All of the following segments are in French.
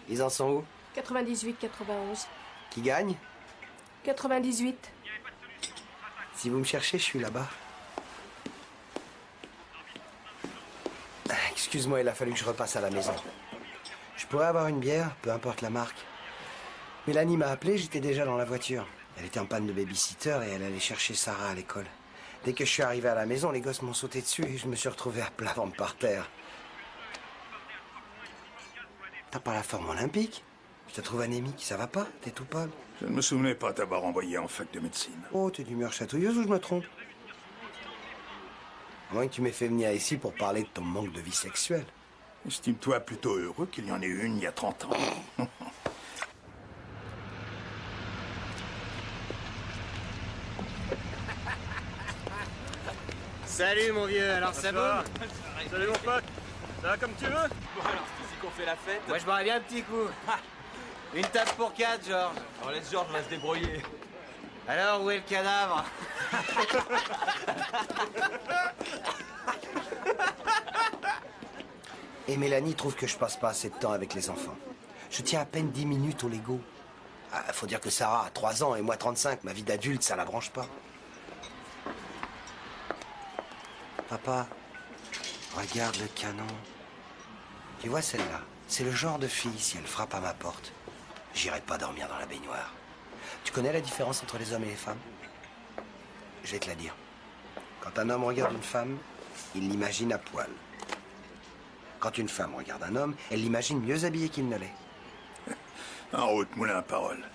Ils en sont où? 98-91. Qui gagne? 98. Si vous me cherchez, je suis là-bas. Excuse-moi, il a fallu que je repasse à la maison. Je pourrais avoir une bière, peu importe la marque. Mélanie m'a appelé, j'étais déjà dans la voiture. Elle était en panne de babysitter et elle allait chercher Sarah à l'école. Dès que je suis arrivé à la maison, les gosses m'ont sauté dessus et je me suis retrouvé à plat ventre par terre. T'as pas la forme olympique? Je te trouve anémique, ça va pas? T'es tout pâle. Je ne me souvenais pas t'avoir envoyé en fac de médecine. Oh, t'es d'humeur chatouilleuse ou je me trompe? À moins que tu m'aies fait venir ici pour parler de ton manque de vie sexuelle. Estime-toi plutôt heureux qu'il y en ait une il y a 30 ans. Salut mon vieux, alors ça va? Salut mon pote, ça va comme tu veux? Bon alors c'est ici qu'on fait la fête. Moi je boirais bien un petit coup. Une table pour 4, Georges. On laisse Georges va se débrouiller. Alors où est le cadavre? Et Mélanie trouve que je passe pas assez de temps avec les enfants. Je tiens à peine 10 minutes au Lego. Ah, faut dire que Sarah a 3 ans et moi 35. Ma vie d'adulte, ça la branche pas. Papa, regarde le canon. Tu vois celle-là? C'est le genre de fille, si elle frappe à ma porte, j'irai pas dormir dans la baignoire. Tu connais la différence entre les hommes et les femmes? Je vais te la dire. Quand un homme regarde une femme, il l'imagine à poil. Quand une femme regarde un homme, elle l'imagine mieux habillé qu'il ne l'est. En route, moulin à parole.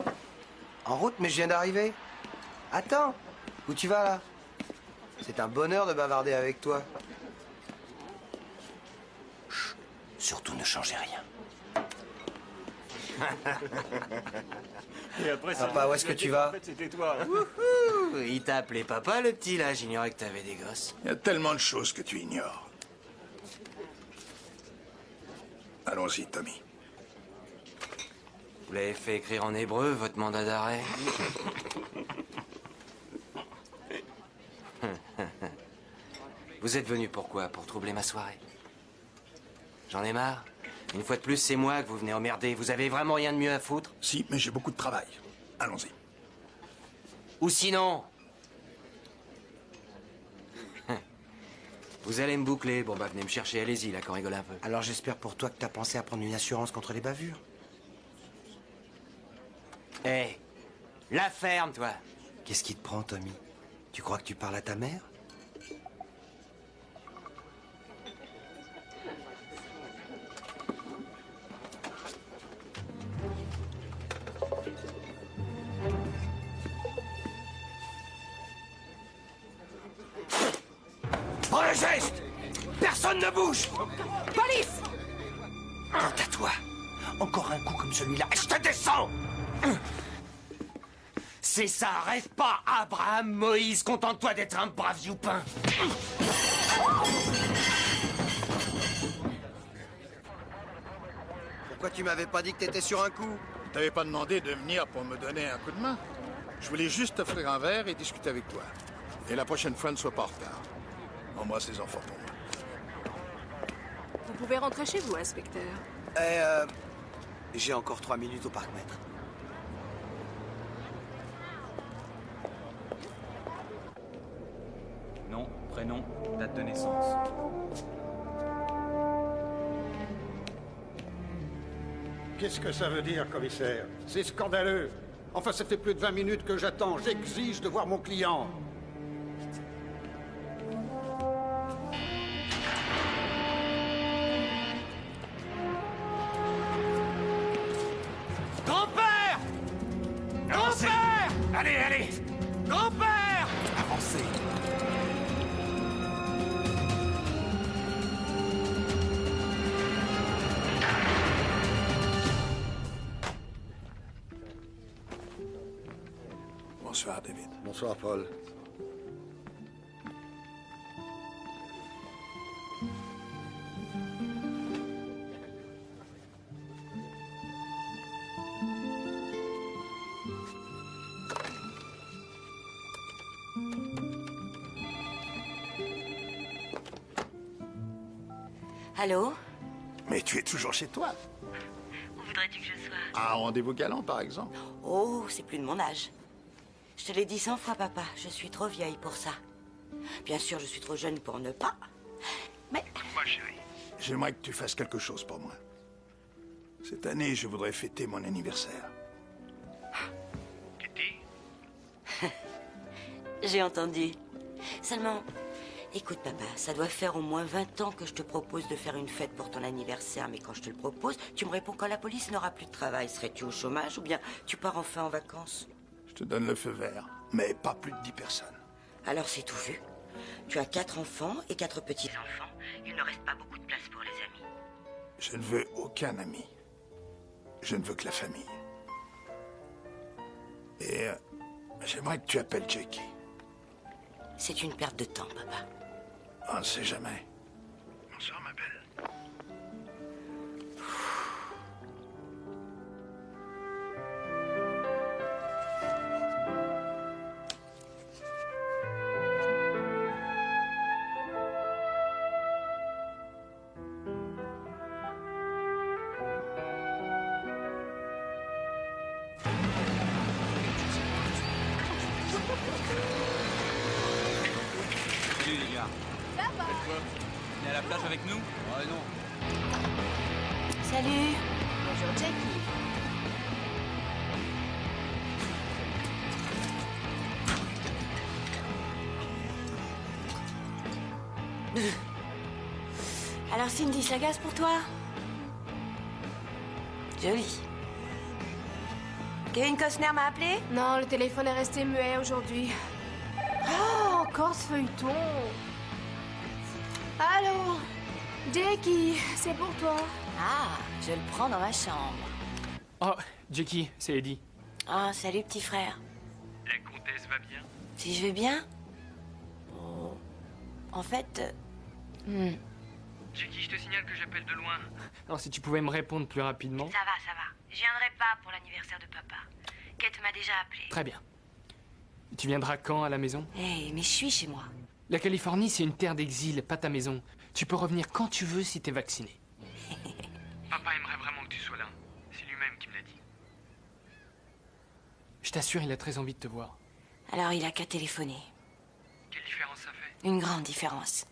En route, mais je viens d'arriver. Attends, où tu vas là? C'est un bonheur de bavarder avec toi. Chut, surtout ne changez rien. Et après, Papa, où est-ce que tu vas? En fait, c'était toi. Ouh, il t'a appelé papa le petit là, j'ignorais que t'avais des gosses. Il y a tellement de choses que tu ignores. Allons-y, Tommy. Vous l'avez fait écrire en hébreu, votre mandat d'arrêt? Vous êtes venu pourquoi? Pour troubler ma soirée? J'en ai marre. Une fois de plus, c'est moi que vous venez emmerder. Vous avez vraiment rien de mieux à foutre? Si, mais j'ai beaucoup de travail. Allons-y. Ou sinon... Vous allez me boucler. Bon, bah, venez me chercher. Allez-y, là, qu'on rigole un peu. Alors j'espère pour toi que t'as pensé à prendre une assurance contre les bavures. Hé, la ferme, toi. Qu'est-ce qui te prend, Tommy? Tu crois que tu parles à ta mère? Prends le geste! Personne ne bouge! Police! Quant à toi, encore un coup comme celui-là, et je te descends! C'est ça, rêve pas, Abraham, Moïse, contente-toi d'être un brave youpin. Pourquoi tu m'avais pas dit que t'étais sur un coup? Je t'avais pas demandé de venir pour me donner un coup de main. Je voulais juste t'offrir un verre et discuter avec toi. Et la prochaine fois, ne sois pas en retard. Embrasse les enfants pour moi. Vous pouvez rentrer chez vous, inspecteur. J'ai encore 3 minutes au parc-mètre. Nom, prénom, date de naissance. Qu'est-ce que ça veut dire, commissaire? C'est scandaleux. Enfin, ça fait plus de 20 minutes que j'attends. J'exige de voir mon client. Grand-père! Grand-père! Allez, allez! Grand-père! Avancez! Bonsoir, David. Bonsoir, Paul. Allô? Mais tu es toujours chez toi. voudrais-tu que je sois? Un rendez-vous galant, par exemple. Oh, c'est plus de mon âge. Je te l'ai dit 100 fois, papa. Je suis trop vieille pour ça. Bien sûr, je suis trop jeune pour ne pas. Mais... Moi, chérie. J'aimerais que tu fasses quelque chose pour moi. Cette année, je voudrais fêter mon anniversaire. Kitty? J'ai entendu. Seulement, écoute, papa, ça doit faire au moins 20 ans que je te propose de faire une fête pour ton anniversaire. Mais quand je te le propose, tu me réponds quand la police n'aura plus de travail. Serais-tu au chômage ou bien tu pars enfin en vacances? Je te donne le feu vert, mais pas plus de 10 personnes. Alors c'est tout vu. Tu as 4 enfants et 4 petits-enfants. Il ne reste pas beaucoup de place pour les amis. Je ne veux aucun ami. Je ne veux que la famille. Et j'aimerais que tu appelles Jackie. C'est une perte de temps, papa. On ne sait jamais. Bonsoir, ma belle. Salut les gars. Faites quoi? Venez à la plage avec nous? Ouais, non. Salut. Bonjour, Jackie. Alors Cindy, ça gaze pour toi? Joli. Kevin Costner m'a appelé? Non, le téléphone est resté muet aujourd'hui. Oh, encore ce feuilleton. Allô? Jackie, c'est pour toi. Ah, je le prends dans ma chambre. Oh, Jackie, c'est Eddie. Ah, salut petit frère. La comtesse va bien? Si je vais bien? Oh. En fait... Jackie, je te signale que j'appelle de loin. Alors, si tu pouvais me répondre plus rapidement. Ça va, ça va. Je viendrai pas pour l'anniversaire de papa. Kate m'a déjà appelé. Très bien. Tu viendras quand à la maison? Hé, mais je suis chez moi. La Californie, c'est une terre d'exil, pas ta maison. Tu peux revenir quand tu veux si t'es vacciné. Papa aimerait vraiment que tu sois là. C'est lui-même qui me l'a dit. Je t'assure, il a très envie de te voir. Alors il a qu'à téléphoner. Quelle différence ça fait? Une grande différence.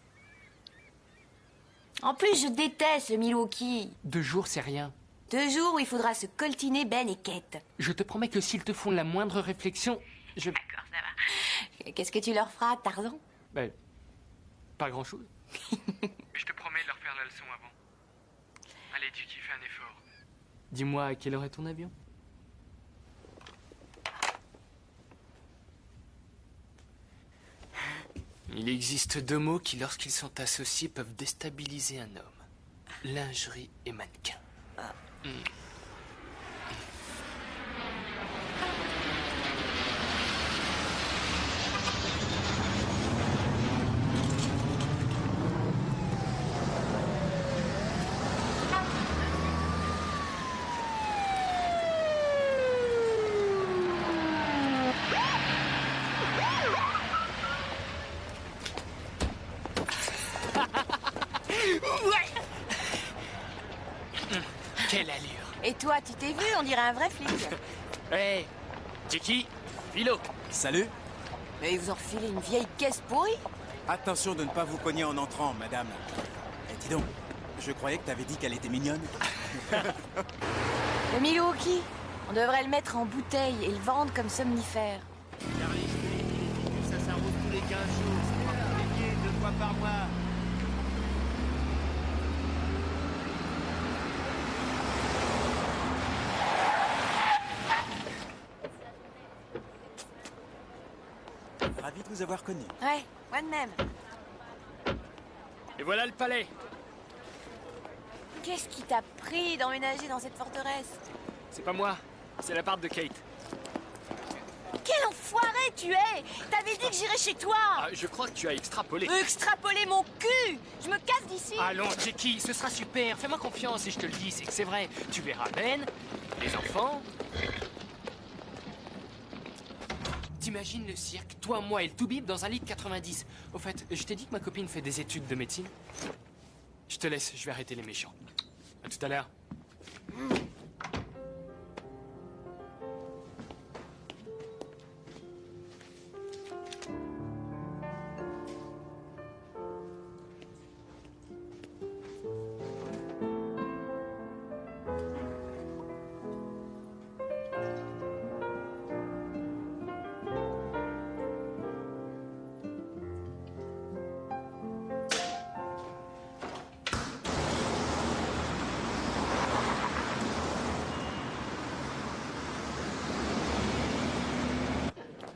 En plus, je déteste le Milwaukee. 2 jours, c'est rien. 2 jours où il faudra se coltiner Ben et Kate. Je te promets que s'ils te font la moindre réflexion, je... D'accord, ça va. Qu'est-ce que tu leur feras, Tarzan? Ben, pas grand-chose. Mais je te promets de leur faire la leçon avant. Allez, Jackie, fais un effort. Dis-moi, à quelle heure est ton avion? Il existe 2 mots qui, lorsqu'ils sont associés, peuvent déstabiliser un homme. Lingerie et mannequin. Quelle allure! Et toi, tu t'es vu? On dirait un vrai flic. Hey, Jackie, Philo. Salut. Mais vous en refilez une vieille caisse pourrie? Attention de ne pas vous cogner en entrant, madame. Eh, dis donc, je croyais que t'avais dit qu'elle était mignonne. Le Milwaukee, on devrait le mettre en bouteille et le vendre comme somnifère. Ça s'arrose tous les 15 jours, c'est pas compliqué, 2 fois par mois. Ravi de vous avoir connu. Ouais, moi de même. Et voilà le palais. Qu'est-ce qui t'a pris d'emménager dans cette forteresse? C'est pas moi, c'est l'appart de Kate. Quel enfoiré tu es! T'avais dit que j'irais chez toi! Ah, je crois que tu as extrapolé. Extrapoler mon cul! Je me casse d'ici! Allons, Jackie, ce sera super. Fais-moi confiance et je te le dis, c'est que c'est vrai. Tu verras Ben, les enfants. T'imagines le cirque, toi, moi et le toubib dans un lit de 90. Au fait, je t'ai dit que ma copine fait des études de médecine. Je te laisse, je vais arrêter les méchants. À tout à l'heure.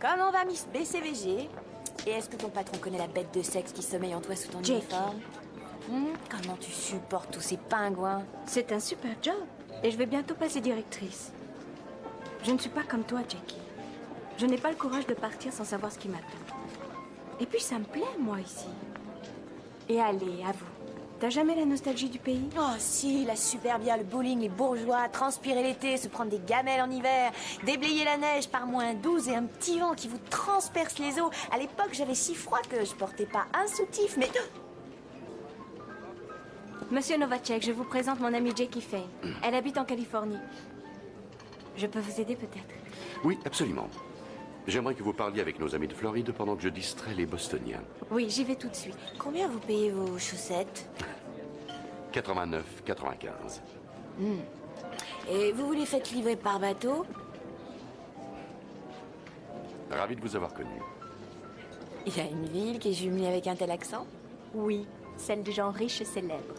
Comment va Miss BCVG? Et est-ce que ton patron connaît la bête de sexe qui sommeille en toi sous ton uniforme? Comment tu supportes tous ces pingouins? C'est un super job. Et je vais bientôt passer directrice. Je ne suis pas comme toi, Jackie. Je n'ai pas le courage de partir sans savoir ce qui m'attend. Et puis ça me plaît, moi, ici. Et allez, avoue. T'as jamais la nostalgie du pays? Oh si, la super bien, le bowling, les bourgeois, transpirer l'été, se prendre des gamelles en hiver, déblayer la neige par -12 et un petit vent qui vous transperce les os. À l'époque, j'avais si froid que je portais pas un soutif, mais... Monsieur Novacek, je vous présente mon amie Jackie Fane. Elle habite en Californie. Je peux vous aider peut-être? Oui, absolument. J'aimerais que vous parliez avec nos amis de Floride pendant que je distrais les Bostoniens. Oui, j'y vais tout de suite. Combien vous payez vos chaussettes? 89,95. Et vous les faites livrer par bateau? Ravi de vous avoir connu. Il y a une ville qui est jumelée avec un tel accent? Oui, celle de gens riches et célèbres.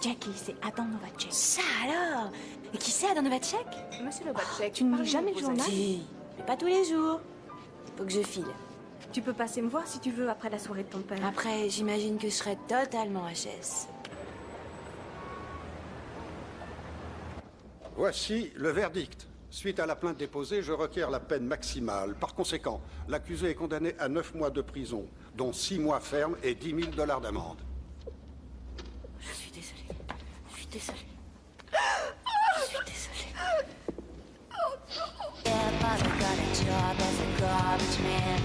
Jackie, c'est Adam Novacek. Ça alors? Et qui c'est Adam Novacek? Monsieur Novacek, tu ne lis jamais le journal? Si, mais pas tous les jours. Faut que je file. Tu peux passer me voir si tu veux après la soirée de ton père. Après, j'imagine que je serai totalement HS. Voici le verdict. Suite à la plainte déposée, je requiers la peine maximale. Par conséquent, l'accusé est condamné à 9 mois de prison, dont 6 mois ferme et $10 000 d'amende. Je suis désolée. Je suis désolée. Je suis désolée. Yeah, Bobby got a job as a garbage man.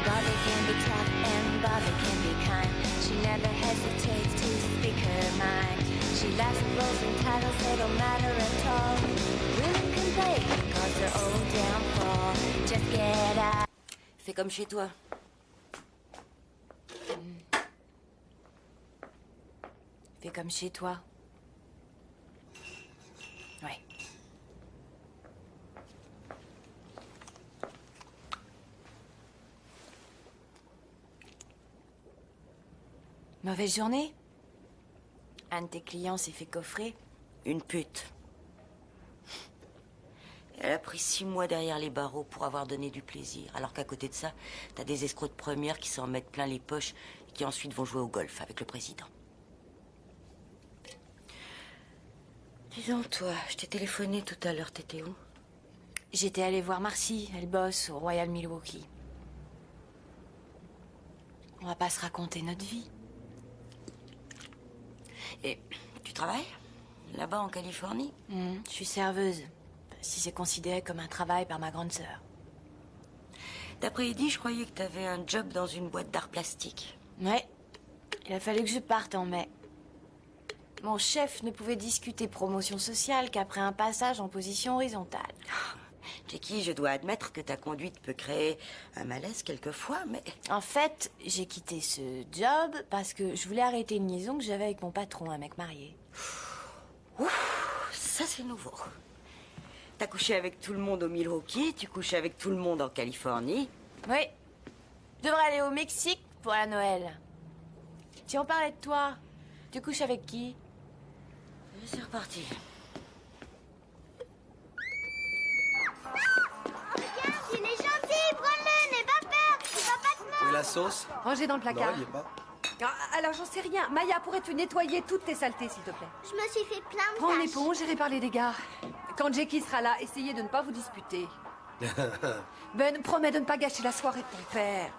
Bobby can be tough and Bobby can be kind. She never hesitates to speak her mind. She likes the roles and titles, they don't matter at all. Women can play because they're old downfall. Just get out. Fais comme chez toi. Fais comme chez toi. Ouais. Mauvaise journée? Un de tes clients s'est fait coffrer? Une pute. Elle a pris 6 mois derrière les barreaux pour avoir donné du plaisir. Alors qu'à côté de ça, t'as des escrocs de première qui s'en mettent plein les poches et qui ensuite vont jouer au golf avec le président. Dis donc, toi, je t'ai téléphoné tout à l'heure, t'étais où? J'étais allée voir Marcy, elle bosse au Royal Milwaukee. On va pas se raconter notre vie. Et tu travailles? Là-bas en Californie? Je suis serveuse. Si c'est considéré comme un travail par ma grande sœur. D'après-midi, je croyais que t'avais un job dans une boîte d'art plastique. Ouais. Il a fallu que je parte en mai. Mon chef ne pouvait discuter promotion sociale qu'après un passage en position horizontale. Jackie, je dois admettre que ta conduite peut créer un malaise quelquefois, mais... En fait, j'ai quitté ce job parce que je voulais arrêter une liaison que j'avais avec mon patron, un mec marié. Ouf, ça c'est nouveau. T'as couché avec tout le monde au Milwaukee, tu couches avec tout le monde en Californie. Oui. Je devrais aller au Mexique pour la Noël. Si on parlait de toi, tu couches avec qui? C'est reparti. Il est gentil, prends-le, n'aie pas peur, il va pas te mordre. Où est la sauce? Rangez dans le placard. Non, il est pas. Alors, j'en sais rien. Maya, pourrais-tu nettoyer toutes tes saletés, s'il te plaît? Je me suis fait plein de Prends taches. l'éponge et répare les dégâts. Quand Jackie sera là, essayez de ne pas vous disputer. Ben, promets de ne pas gâcher la soirée de ton père.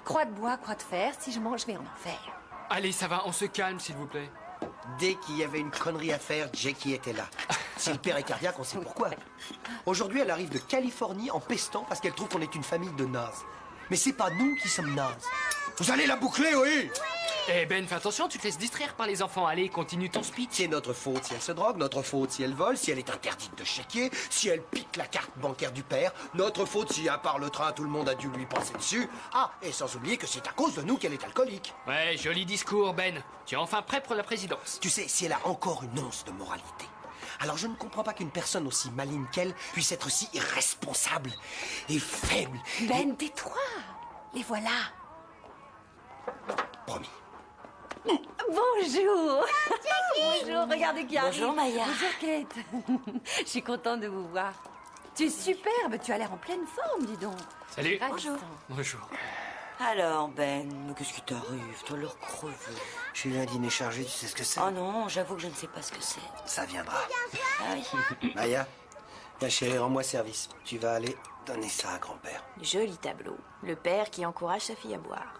Croix de bois, croix de fer, si je mange, je vais en enfer. Allez, ça va, on se calme, s'il vous plaît. Dès qu'il y avait une connerie à faire, Jackie était là. Si le père est cardiaque, on sait pourquoi. Aujourd'hui, elle arrive de Californie en pestant parce qu'elle trouve qu'on est une famille de nazes. Mais c'est pas nous qui sommes nazes. Vous allez la boucler, oui? Eh Ben, fais attention, tu te laisses distraire par les enfants. Allez, continue ton speech. C'est notre faute si elle se drogue, notre faute si elle vole, si elle est interdite de chéquier, si elle pique la carte bancaire du père, notre faute si, à part le train, tout le monde a dû lui passer dessus. Ah, et sans oublier que c'est à cause de nous qu'elle est alcoolique. Ouais, joli discours, Ben. Tu es enfin prêt pour la présidence. Tu sais, si elle a encore une once de moralité, alors je ne comprends pas qu'une personne aussi maligne qu'elle puisse être si irresponsable et faible. Ben, tais-toi. Les voilà. Promis. Bonjour. Bonjour, regardez qui arrive. Bonjour, Maya. Bonjour, Kate. Je suis contente de vous voir. Tu es superbe, tu as l'air en pleine forme, dis donc. Salut. Bonjour. Bonjour. Alors, Ben, mais qu'est-ce qui t'arrive? T'as l'air crevé. J'ai eu un dîner chargé, tu sais ce que c'est? Oh non, j'avoue que je ne sais pas ce que c'est. Ça viendra. Ah oui. Maya, ma chérie, rends-moi service. Tu vas aller donner ça à grand-père. Joli tableau. Le père qui encourage sa fille à boire.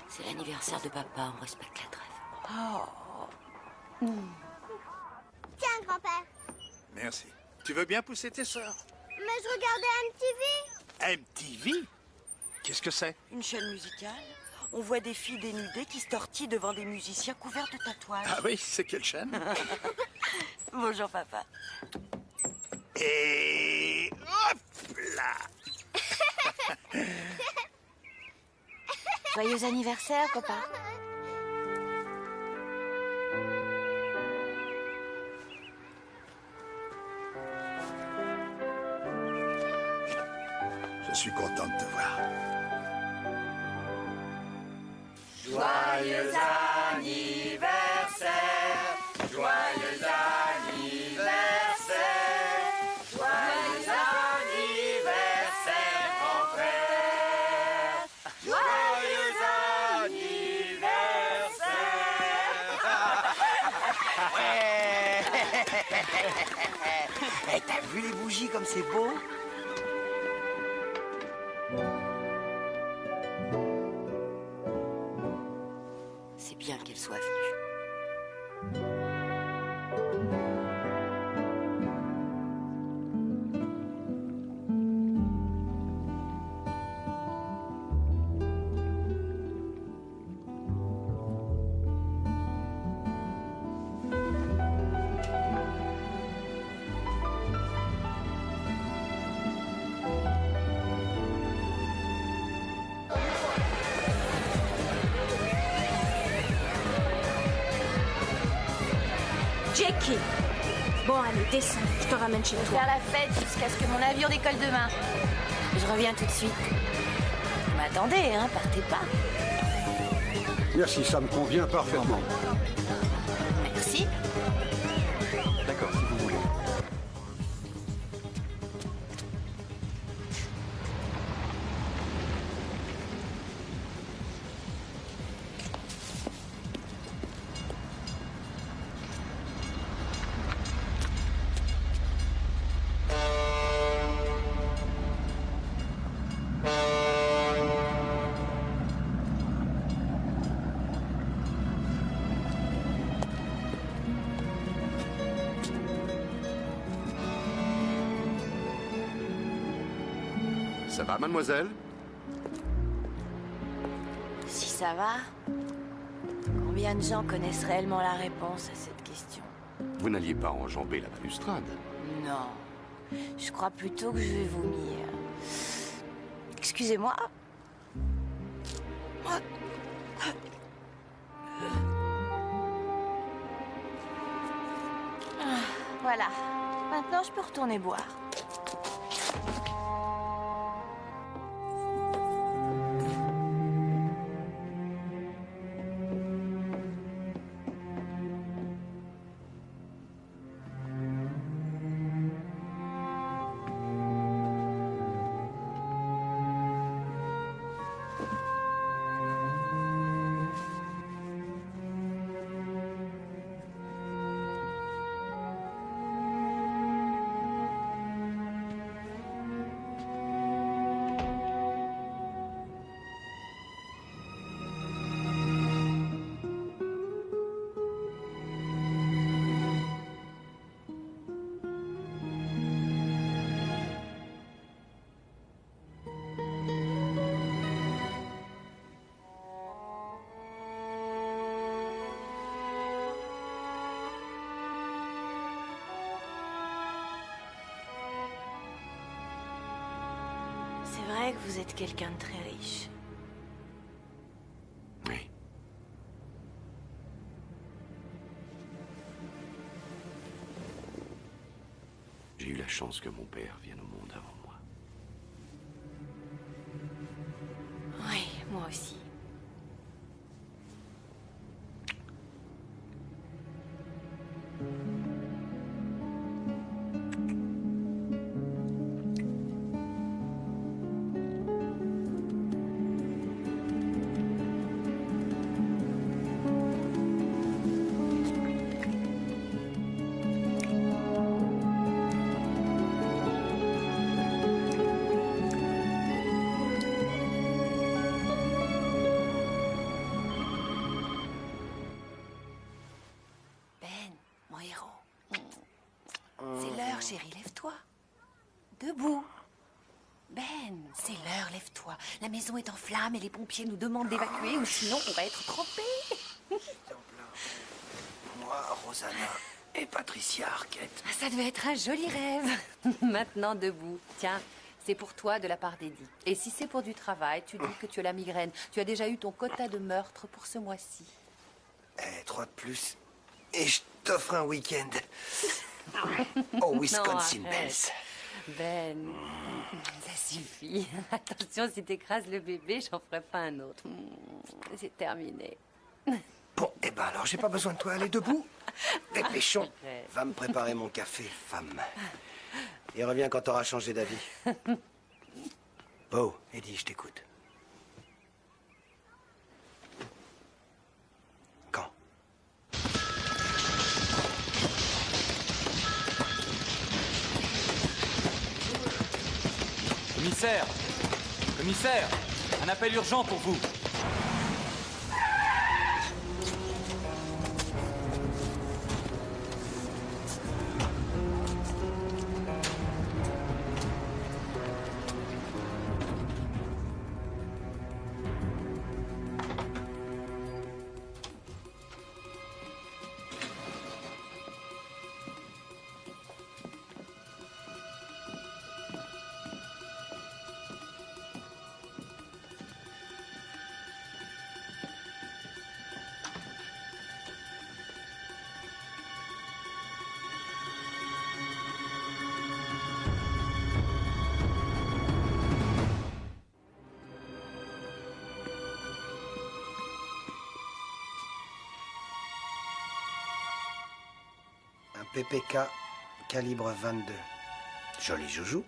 C'est l'anniversaire de papa, on respecte la trêve. Oh. Tiens, grand-père. Merci. Tu veux bien pousser tes sœurs? Mais je regardais MTV. MTV? Qu'est-ce que c'est? Une chaîne musicale. On voit des filles dénudées qui se tortillent devant des musiciens couverts de tatouages. Ah oui, c'est quelle chaîne? Bonjour, papa. Et... hop là! Joyeux anniversaire, papa. Je suis content de te voir. Joyeux anniversaire, joyeux anniversaire, joyeux anniversaire, mon frère. Joyeux anniversaire. T'as vu les bougies comme c'est beau? C'est bien qu'elle soit venue. Jackie. Bon, allez, descends. Je te ramène chez toi. Faire la fête jusqu'à ce que mon avion décolle demain. Je reviens tout de suite. Vous m'attendez, hein, partez pas. Merci, ça me convient parfaitement. Merci. D'accord, si vous voulez. Ça va, mademoiselle? Si ça va, combien de gens connaissent réellement la réponse à cette question? Vous n'alliez pas enjamber la balustrade? Non. Je crois plutôt que je vais vomir. Excusez-moi. Voilà. Maintenant, je peux retourner boire. C'est vrai que vous êtes quelqu'un de très riche. Oui. J'ai eu la chance que mon père vienne au monde avant moi. Oui, moi aussi. chérie, lève-toi. Debout. Ben, c'est l'heure, lève-toi. La maison est en flammes et les pompiers nous demandent d'évacuer ou sinon on va être trempés. Moi, Rosanna et Patricia Arquette. Ah, ça devait être un joli rêve. Maintenant, debout. Tiens, c'est pour toi de la part d'Eddie. Et si c'est pour du travail, tu dis que tu as la migraine. Tu as déjà eu ton quota de meurtres pour ce mois-ci. 3 de plus. Et je t'offre un week-end. Au Wisconsin Non, Dells. Ben, ça suffit. Attention, si t'écrases le bébé, j'en ferai pas un autre. C'est terminé. Bon, eh ben alors, j'ai pas besoin de toi. Allez, debout. Dépêchons. Va me préparer mon café, femme. Et reviens quand t'auras changé d'avis. Oh, Eddie, je t'écoute. Quand? Commissaire! Commissaire! Un appel urgent pour vous. PPK calibre 22. Joli joujou.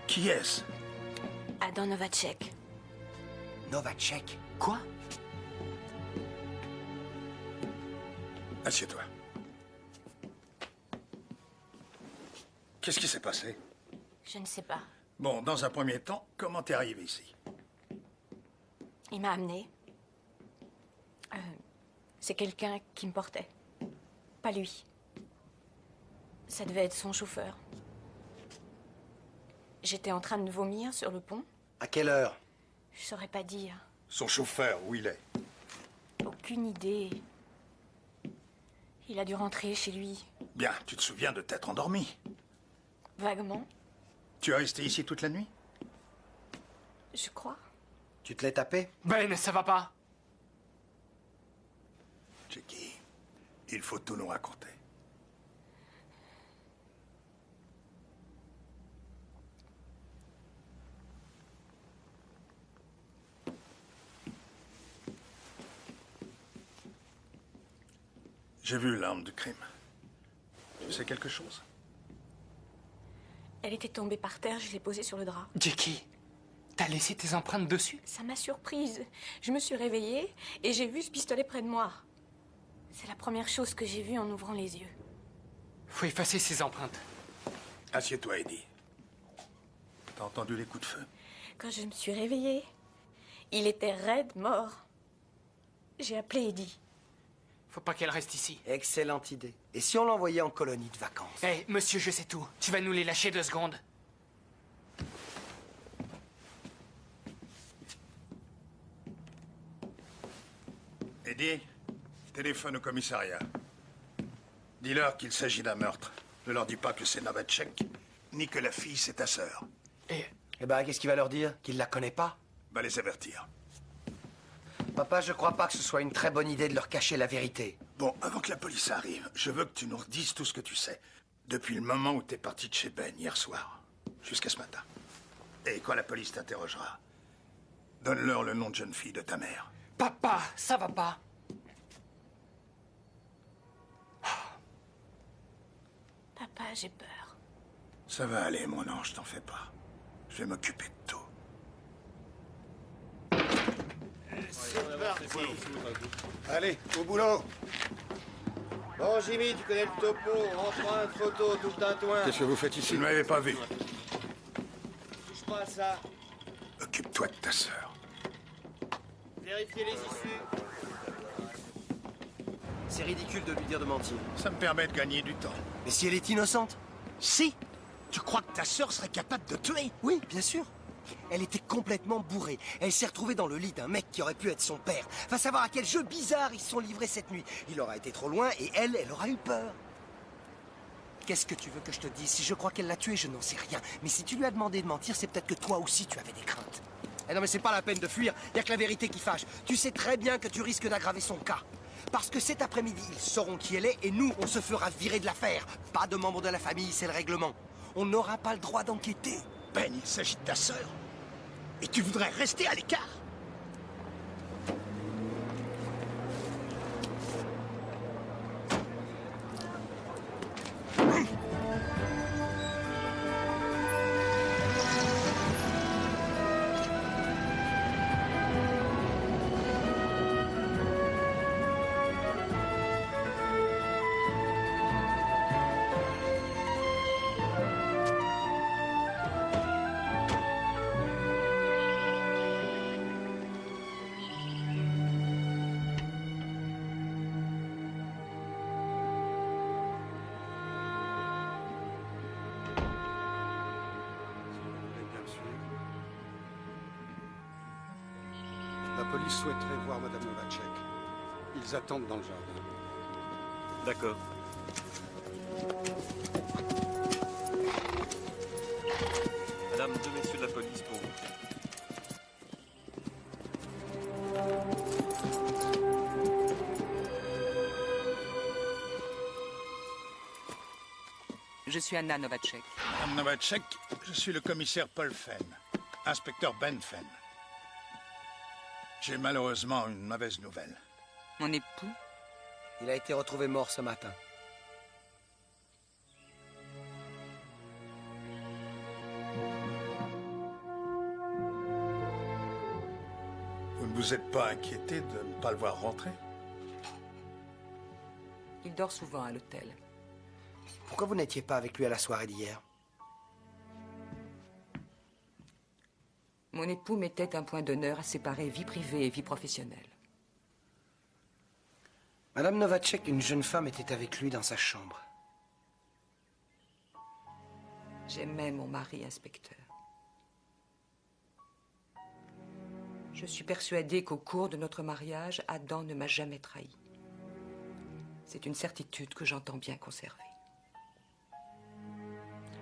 Qui est-ce? Adam Novacek. Novacek? Quoi? Assieds-toi. Qu'est-ce qui s'est passé? Je ne sais pas. Bon, dans un premier temps, comment t'es arrivé ici? Il m'a amené. C'est quelqu'un qui me portait. Pas lui. Ça devait être son chauffeur. J'étais en train de vomir sur le pont. À quelle heure? Je saurais pas dire. Son chauffeur, où il est? Aucune idée. Il a dû rentrer chez lui. Bien, tu te souviens de t'être endormi? Vaguement, Tu es resté ici toute la nuit? je crois. Tu te l'es tapé? Ben, ça va pas. Jackie, il faut tout nous raconter. J'ai vu l'arme du crime. C'est quelque chose? Elle était tombée par terre, je l'ai posée sur le drap. Jackie, t'as laissé tes empreintes dessus? Ça m'a surprise. Je me suis réveillée et j'ai vu ce pistolet près de moi. C'est la première chose que j'ai vue en ouvrant les yeux. Faut effacer ces empreintes. Assieds-toi, Eddie. T'as entendu les coups de feu? Quand je me suis réveillée, il était raide, mort. J'ai appelé Eddie. Faut pas qu'elle reste ici. Excellente idée. Et si on l'envoyait en colonie de vacances? Hé, monsieur, je sais tout. Tu vas nous les lâcher 2 secondes. Eddie, téléphone au commissariat. Dis-leur qu'il s'agit d'un meurtre. Ne leur dis pas que c'est Novacek, ni que la fille, c'est ta sœur. Eh ben, qu'est-ce qu'il va leur dire? Qu'il la connaît pas? Va les avertir. Papa, je crois pas que ce soit une très bonne idée de leur cacher la vérité. Bon, avant que la police arrive, je veux que tu nous redises tout ce que tu sais. Depuis le moment où t'es parti de chez Ben hier soir, jusqu'à ce matin. Et quand la police t'interrogera, donne-leur le nom de jeune fille de ta mère. Papa, ça va pas. Papa, j'ai peur. Ça va aller, mon ange, t'en fais pas. Je vais m'occuper de tout. C'est parti. Allez, au boulot. Bon, Jimmy, tu connais le topo. Empreinte, photo, tout le tintouin. Qu'est-ce que vous faites ici? Tu ne m'avais pas vu. Touche pas à ça. Occupe-toi de ta sœur. Vérifiez les issues. C'est ridicule de lui dire de mentir. Ça me permet de gagner du temps. Mais si elle est innocente? Si. Tu crois que ta sœur serait capable de tuer? Oui, bien sûr. Elle était complètement bourrée. Elle s'est retrouvée dans le lit d'un mec qui aurait pu être son père. Va savoir à quel jeu bizarre ils se sont livrés cette nuit. Il aura été trop loin et elle aura eu peur. Qu'est-ce que tu veux que je te dise? Si je crois qu'elle l'a tué, je n'en sais rien. Mais si tu lui as demandé de mentir, c'est peut-être que toi aussi tu avais des craintes. Eh non mais c'est pas la peine de fuir, il n'y a que la vérité qui fâche. Tu sais très bien que tu risques d'aggraver son cas. Parce que cet après-midi, ils sauront qui elle est et nous, on se fera virer de l'affaire. Pas de membres de la famille, c'est le règlement. On n'aura pas le droit d'enquêter. Ben, il s'agit de ta sœur. Et tu voudrais rester à l'écart? La police souhaiterait voir Madame Novacek. Ils attendent dans le jardin. D'accord. Madame, deux messieurs de la police pour vous. Je suis Anna Novacek. Madame Novacek, je suis le commissaire Paul Fenn, inspecteur Ben Fenn. J'ai malheureusement une mauvaise nouvelle. Mon époux? Il a été retrouvé mort ce matin. Vous ne vous êtes pas inquiété de ne pas le voir rentrer? Il dort souvent à l'hôtel. Pourquoi vous n'étiez pas avec lui à la soirée d'hier? Mon époux mettait un point d'honneur à séparer vie privée et vie professionnelle. Madame Novacek, une jeune femme était avec lui dans sa chambre. J'aimais mon mari, inspecteur. Je suis persuadée qu'au cours de notre mariage, Adam ne m'a jamais trahi. C'est une certitude que j'entends bien conserver.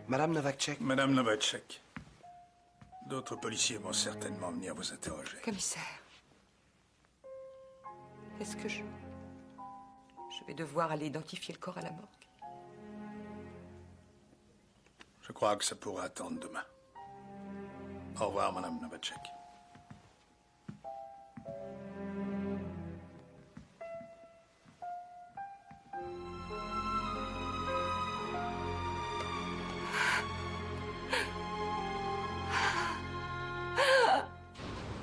Madame Novacek. Madame Novacek, d'autres policiers vont certainement venir vous interroger. Commissaire, est-ce que je vais devoir aller identifier le corps à la morgue? Je crois que ça pourra attendre demain. Au revoir, Madame Novacek.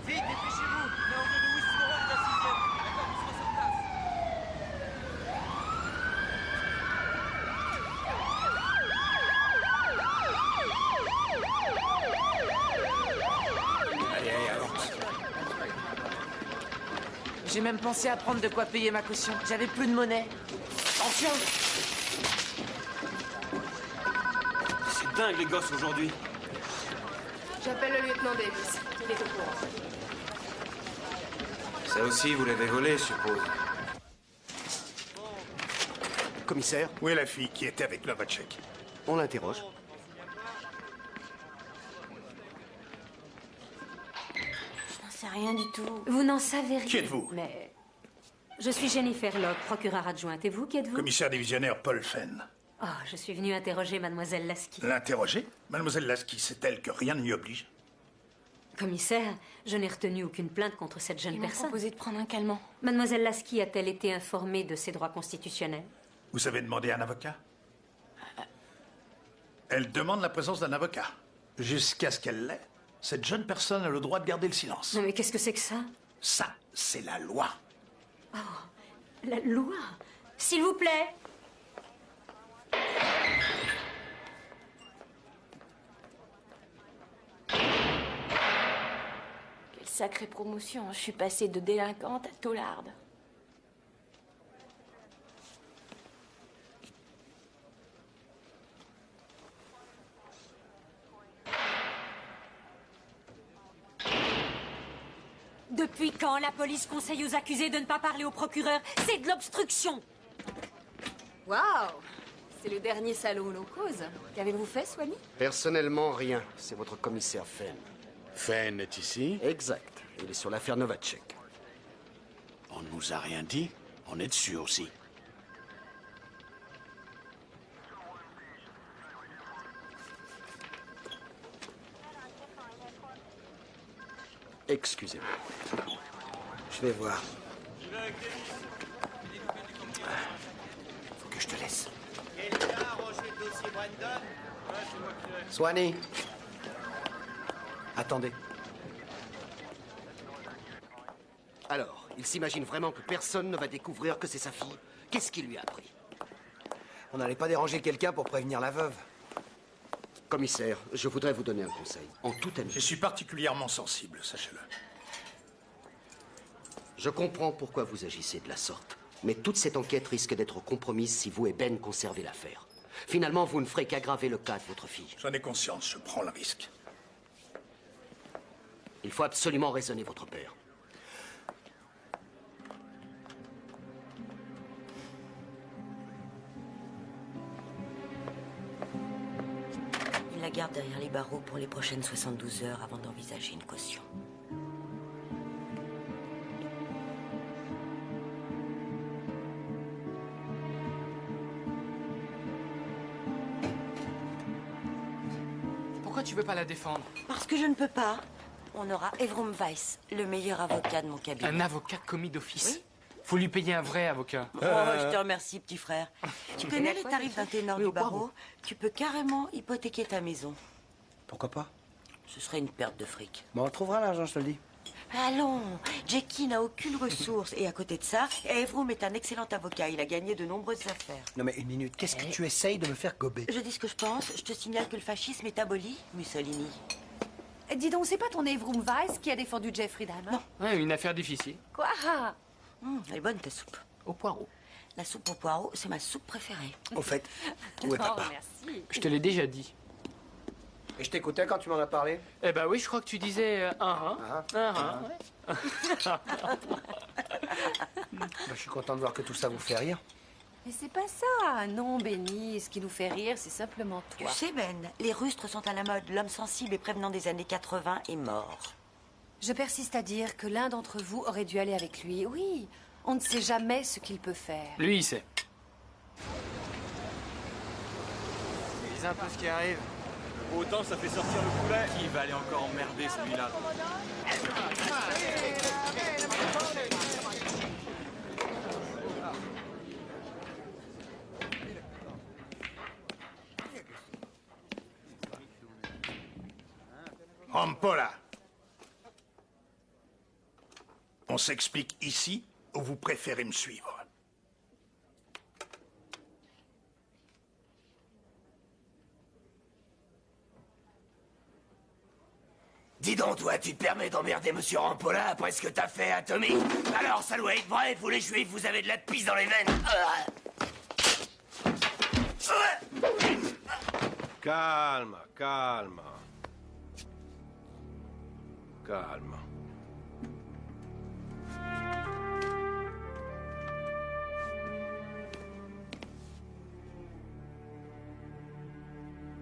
Vite, dépêchez-vous! Léandre de Wissemoro de la 6e. D'accord, on se rend sur place. Allez, avance. J'ai même pensé à prendre de quoi payer ma caution. J'avais plus de monnaie. Attention! C'est dingue, les gosses, aujourd'hui. J'appelle le lieutenant Davis. Il est au courant. Ça aussi, vous l'avez volé, je suppose. Commissaire? Où est la fille qui était avec Novacek? On l'interroge. Je n'en sais rien du tout. Vous n'en savez rien. Qui êtes-vous? Mais... Je suis Jennifer Locke, procureure adjointe. Et vous, qui êtes-vous? Commissaire divisionnaire Paul Fenn. Oh, je suis venue interroger Mademoiselle Lasky. L'interroger? Mademoiselle Lasky, c'est elle que rien ne lui oblige. Commissaire, je n'ai retenu aucune plainte contre cette jeune personne. proposé de prendre un calmant. Mademoiselle Lasky a-t-elle été informée de ses droits constitutionnels? Vous avez demandé un avocat? Elle demande la présence d'un avocat. Jusqu'à ce qu'elle l'ait, cette jeune personne a le droit de garder le silence. Non mais qu'est-ce que c'est que ça? Ça, c'est la loi. Oh, la loi? S'il vous plaît. Quelle sacrée promotion. Je suis passée de délinquante à taularde. Depuis quand la police conseille aux accusés de ne pas parler au procureur? C'est de l'obstruction. Waouh! C'est le dernier salaud low cause. Qu'avez-vous fait, Swanee? Personnellement, rien. C'est votre commissaire Fenn. Fenn est ici? Exact. Il est sur l'affaire Novacek. On ne nous a rien dit. On est dessus aussi. Excusez-moi. Je vais voir. Faut que je te laisse. Quelqu'un a rangé le dossier Brandon? Swanee. Attendez. Alors, il s'imagine vraiment que personne ne va découvrir que c'est sa fille. Qu'est-ce qu'il lui a appris? On n'allait pas déranger quelqu'un pour prévenir la veuve. Commissaire, je voudrais vous donner un conseil. En toute amitié. Je suis particulièrement sensible, sachez-le. Je comprends pourquoi vous agissez de la sorte. Mais toute cette enquête risque d'être compromise si vous et Ben conservez l'affaire. Finalement, vous ne ferez qu'aggraver le cas de votre fille. J'en ai conscience, je prends le risque. Il faut absolument raisonner votre père. Il la garde derrière les barreaux pour les prochaines 72 heures avant d'envisager une caution. Pourquoi tu veux pas la défendre? Parce que je ne peux pas. On aura Evrom Weiss, le meilleur avocat de mon cabinet. Un avocat commis d'office? Oui. Faut lui payer un vrai avocat. Oh, je te remercie, petit frère. Tu connais les tarifs d'un ténor du barreau? Tu peux carrément hypothéquer ta maison. Pourquoi pas? Ce serait une perte de fric. Bon, on trouvera l'argent, je te le dis. Allons, Jackie n'a aucune ressource. Et à côté de ça, Evrom est un excellent avocat. Il a gagné de nombreuses affaires. Non mais une minute, qu'est-ce que tu essayes de me faire gober? Je dis ce que je pense. Je te signale que le fascisme est aboli, Mussolini. Dis donc, c'est pas ton Evrom Weiss qui a défendu Jeffrey Dahmer? Non. Ouais, une affaire difficile. Quoi? Elle est bonne, ta soupe. Au poireau. La soupe au poireau, c'est ma soupe préférée. Au fait, où est papa? Merci. Je te l'ai déjà dit. Et je t'écoutais quand tu m'en as parlé? Eh ben oui, je crois que tu disais Bah, je suis content de voir que tout ça vous fait rire. Mais c'est pas ça. Non, Benny, ce qui nous fait rire, c'est simplement toi. Tu sais, Ben, les rustres sont à la mode. L'homme sensible et prévenant des années 80 est mort. Je persiste à dire que l'un d'entre vous aurait dû aller avec lui. Oui, on ne sait jamais ce qu'il peut faire. Lui, il sait. Lisez un peu ce qui arrive. Autant ça fait sortir le poulet. Il va aller encore emmerder celui-là. Rampolla. On s'explique ici ou vous préférez me suivre? Dis donc, toi, tu te permets d'emmerder Monsieur Rampolla après ce que t'as fait à Tommy? Alors, ça doit être vrai, vous les juifs, vous avez de la pisse dans les veines. Calme, calme. Calme.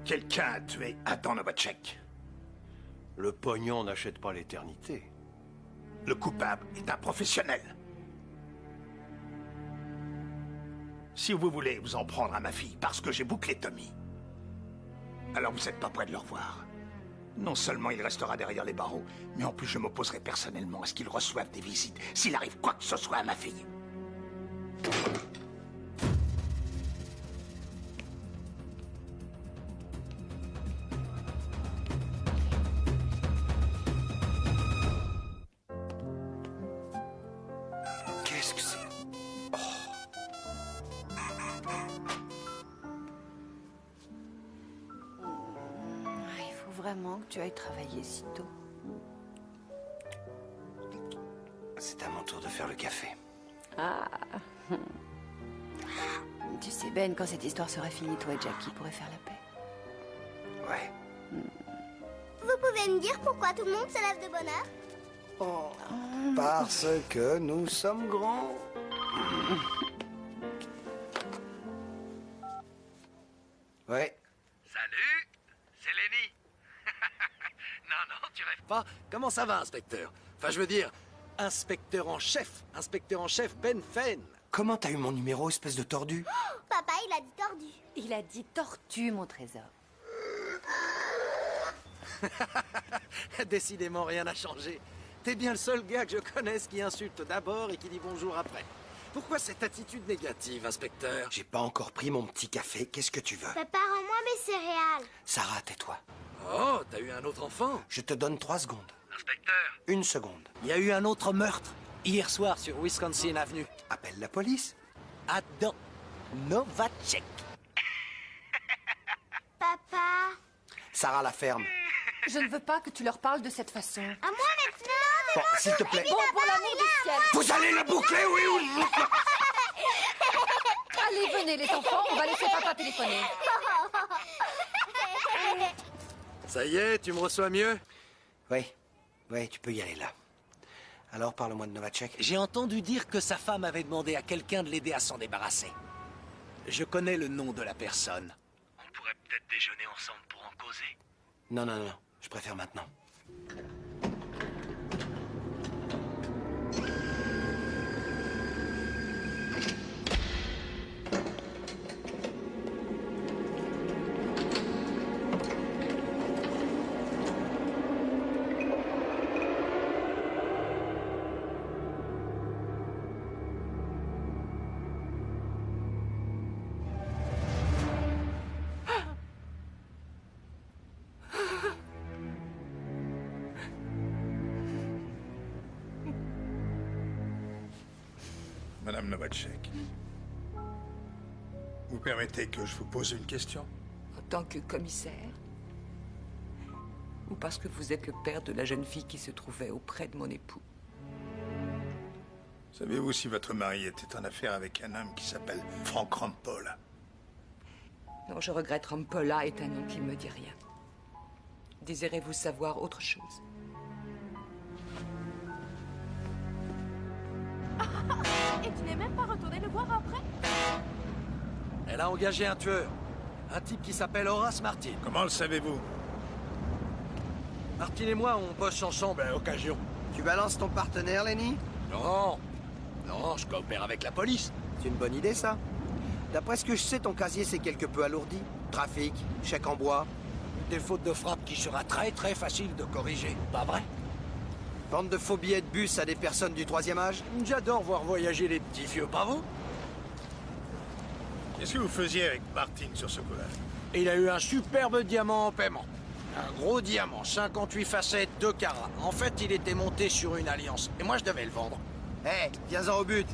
Quelqu'un a tué Adam Novacek. Le pognon n'achète pas l'éternité. Le coupable est un professionnel. Si vous voulez vous en prendre à ma fille parce que j'ai bouclé Tommy, alors vous n'êtes pas près de le revoir. Non seulement il restera derrière les barreaux, mais en plus je m'opposerai personnellement à ce qu'il reçoive des visites s'il arrive quoi que ce soit à ma fille. Qu'est-ce que c'est? Il faut vraiment que tu ailles travailler si tôt. C'est à mon tour de faire le café. Ah. Tu sais, Ben, quand cette histoire sera finie, toi et Jackie pourraient faire la paix. Ouais. Vous pouvez me dire pourquoi tout le monde se lève de bonne heure? Parce que nous sommes grands. Ouais. Salut, c'est Lenny. Non, tu rêves pas. Comment ça va, inspecteur? Enfin, je veux dire, inspecteur en chef Ben Fenn. Comment t'as eu mon numéro, espèce de tordu? Papa, il a dit tordu. Il a dit tortue, mon trésor. Décidément, rien n'a changé. T'es bien le seul gars que je connaisse qui insulte d'abord et qui dit bonjour après. Pourquoi cette attitude négative, inspecteur? J'ai pas encore pris mon petit café, qu'est-ce que tu veux? Papa, rends-moi mes céréales. Sarah, tais-toi. Oh, t'as eu un autre enfant? Je te donne 3 secondes. Inspecteur? 1 seconde. Il y a eu un autre meurtre, hier soir sur Wisconsin Avenue. Appelle la police. Adam Novacek. Papa. Sarah, la ferme. Je ne veux pas que tu leur parles de cette façon. À moi maintenant. Bon, s'il te plaît. Bon, pour l'amour du ciel. Vous allez la boucler, oui ou non? Allez, venez les enfants, on va laisser papa téléphoner. Ça y est, tu me reçois mieux? Oui, tu peux y aller là. Alors, parle-moi de Novacek. J'ai entendu dire que sa femme avait demandé à quelqu'un de l'aider à s'en débarrasser. Je connais le nom de la personne. On pourrait peut-être déjeuner ensemble pour en causer. Non, je préfère maintenant. Madame Novacek, vous permettez que je vous pose une question? En tant que commissaire? Ou parce que vous êtes le père de la jeune fille qui se trouvait auprès de mon époux? Savez-vous si votre mari était en affaire avec un homme qui s'appelle Frank Rampolla? Non, je regrette. Rampolla est un nom qui ne me dit rien. Désirez-vous savoir autre chose? Et tu n'es même pas retourné le voir après? Elle a engagé un tueur. Un type qui s'appelle Horace Martin. Comment le savez-vous? Martin et moi, on bosse ensemble à l'occasion. Tu balances ton partenaire, Lenny? Non, je coopère avec la police. C'est une bonne idée, ça. D'après ce que je sais, ton casier s'est quelque peu alourdi. Trafic, chèque en bois. Des fautes de frappe qui sera très facile de corriger, pas vrai? Vente de faux billets de bus à des personnes du 3e âge? J'adore voir voyager les petits vieux, pas vous? Qu'est-ce que vous faisiez avec Martin sur ce coup-là? Il a eu un superbe diamant en paiement. Un gros diamant, 58 facettes, 2 carats. En fait, il était monté sur une alliance. Et moi, je devais le vendre. Hé, viens-en au but.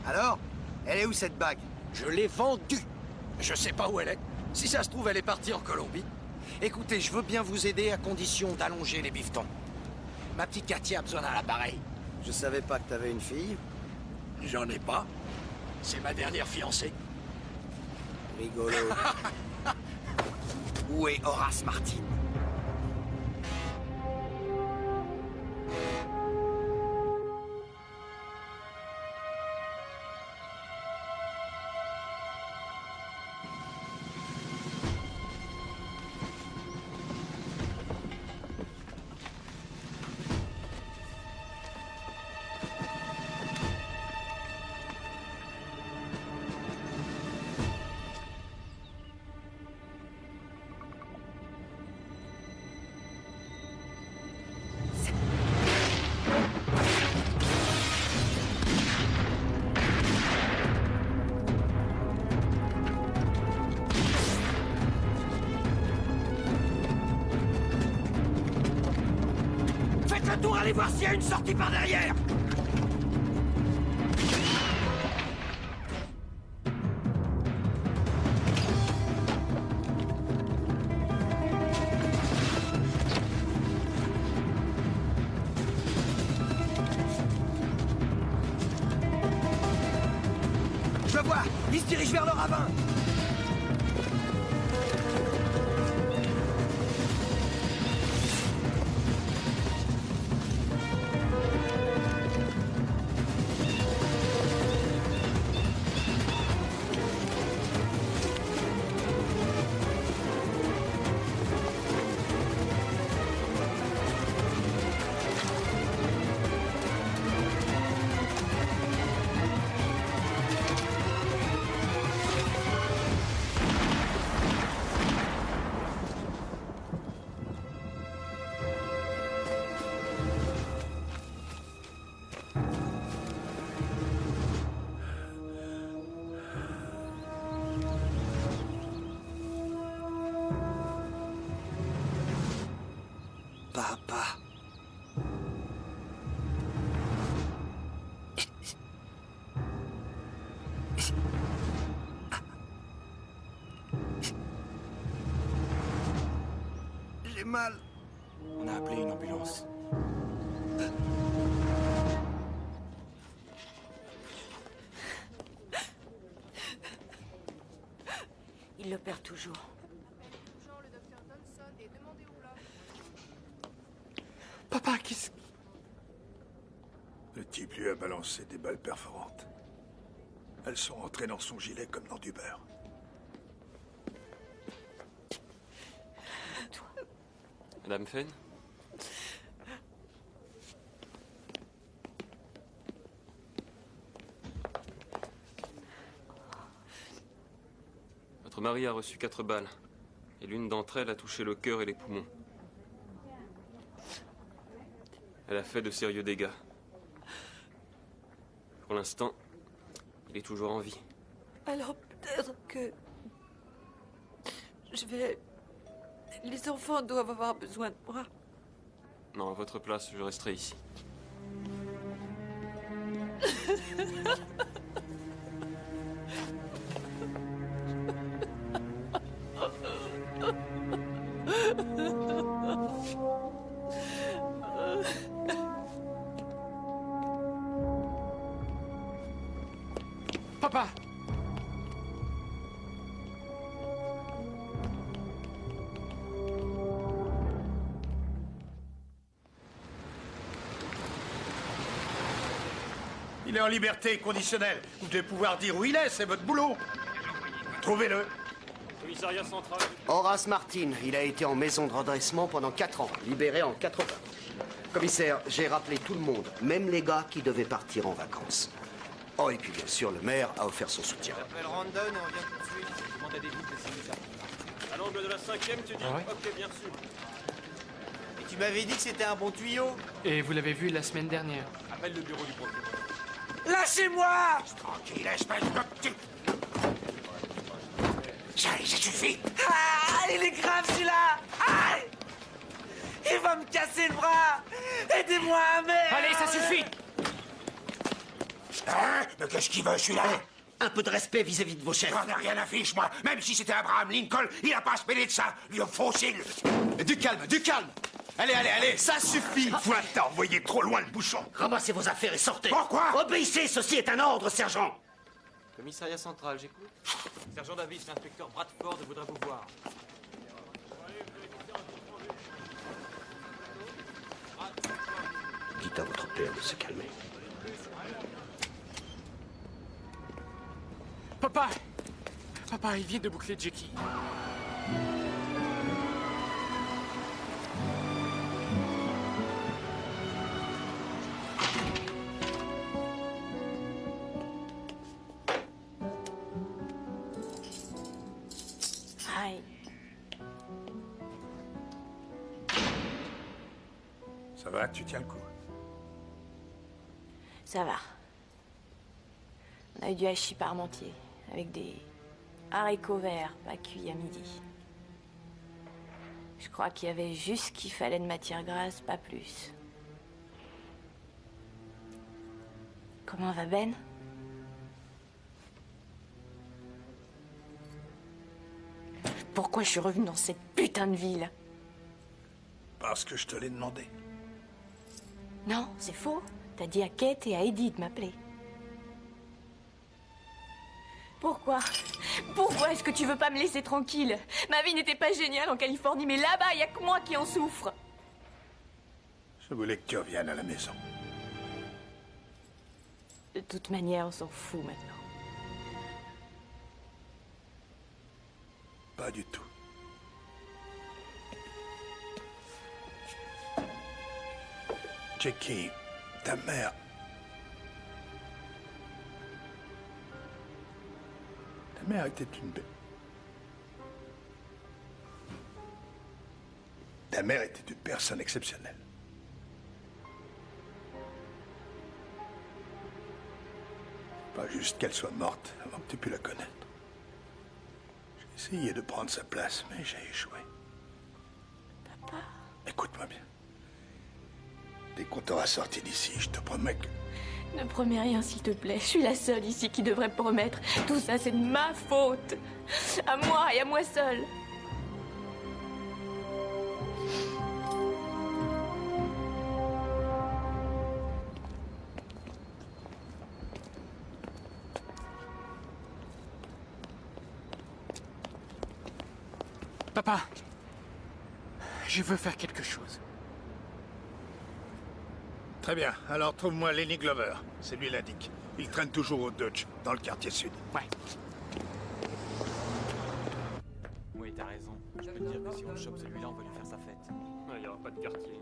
Alors, elle est où cette bague? Je l'ai vendue. Je sais pas où elle est. Si ça se trouve, elle est partie en Colombie. Écoutez, je veux bien vous aider à condition d'allonger les bifetons. Ma petite Katia a besoin d'un appareil. Je savais pas que t'avais une fille. J'en ai pas. C'est ma dernière fiancée. Rigolo. Où est Horace Martin? Allez voir s'il y a une sortie par derrière. Je le vois. Il se dirige vers le ravin. Papa. J'ai mal. On a appelé une ambulance. Il le perd toujours. Papa, qu'est-ce... Le type lui a balancé des balles perforantes. Elles sont rentrées dans son gilet comme dans du beurre. Madame Fenn? Votre mari a reçu 4 balles. Et l'une d'entre elles a touché le cœur et les poumons. Elle a fait de sérieux dégâts. Pour l'instant, il est toujours en vie. Alors peut-être que... je vais... Les enfants doivent avoir besoin de moi. Non, à votre place, je resterai ici. Papa! Il est en liberté conditionnelle. Vous devez pouvoir dire où il est, c'est votre boulot. Trouvez-le. Commissariat central. Horace Martin, il a été en maison de redressement pendant 4 ans, libéré en 80. Commissaire, j'ai rappelé tout le monde, même les gars qui devaient partir en vacances. Oh, et puis bien sûr, le maire a offert son soutien. J'appelle Randon et on vient tout de suite. Je demande à des doutes de signer ça. À l'angle de la 5e, tu dis? Ah ouais? Ok, bien sûr. Et tu m'avais dit que c'était un bon tuyau. Et vous l'avez vu la semaine dernière. Appelle le bureau du procureur. Lâchez-moi! Tranquille, espèce de petit. Ça suffit. Ah, il est grave celui-là! Aïe! Il va me casser le bras! Aidez-moi, merde! Allez, ça suffit! Hein? Mais qu'est-ce qu'il veut, celui-là? Un peu de respect vis-à-vis de vos chefs. J'en ai rien à fiche, moi. Même si c'était Abraham Lincoln, il a pas à se mêler de ça. Lui, foncile. Du calme, du calme! Allez, allez, allez, ça suffit! Vous t'as envoyé trop loin le bouchon. Ramassez vos affaires et sortez. Pourquoi? Obéissez, ceci est un ordre, sergent. Commissariat central, j'écoute. Sergent Davis, l'inspecteur Bradford voudrait vous voir. Dites à votre père de se calmer. Papa! Papa, il vient de boucler Jackie. Aïe. Ça va, tu tiens le coup. Ça va. On a eu du hachis parmentier, avec des haricots verts, pas cuits à midi. Je crois qu'il y avait juste ce qu'il fallait de matière grasse, pas plus. Comment va Ben? Pourquoi je suis revenue dans cette putain de ville? Parce que je te l'ai demandé. Non, c'est faux. T'as dit à Kate et à Eddie de m'appeler. Pourquoi? Pourquoi est-ce que tu veux pas me laisser tranquille? Ma vie n'était pas géniale en Californie, mais là-bas, y a que moi qui en souffre. Je voulais que tu reviennes à la maison. De toute manière, on s'en fout maintenant. Pas du tout. Jackie, ta mère... Ta mère était une... Ta mère était une personne exceptionnelle. Pas juste qu'elle soit morte avant que tu aies pu la connaître. J'ai essayé de prendre sa place, mais j'ai échoué. Papa. Écoute-moi bien. dès qu'on t'aura sorti d'ici, je te promets que... Ne promets rien, s'il te plaît. Je suis la seule ici qui devrait promettre. Tout ça, c'est de ma faute. À moi et à moi seule. Papa, je veux faire quelque chose. Très bien, alors trouve-moi Lenny Glover. C'est lui l'indique. Il traîne toujours au Dodge, dans le quartier sud. Ouais. Oui, t'as raison. Je peux te dire que si on chope celui-là, on va lui faire sa fête. Il n'y aura pas de quartier.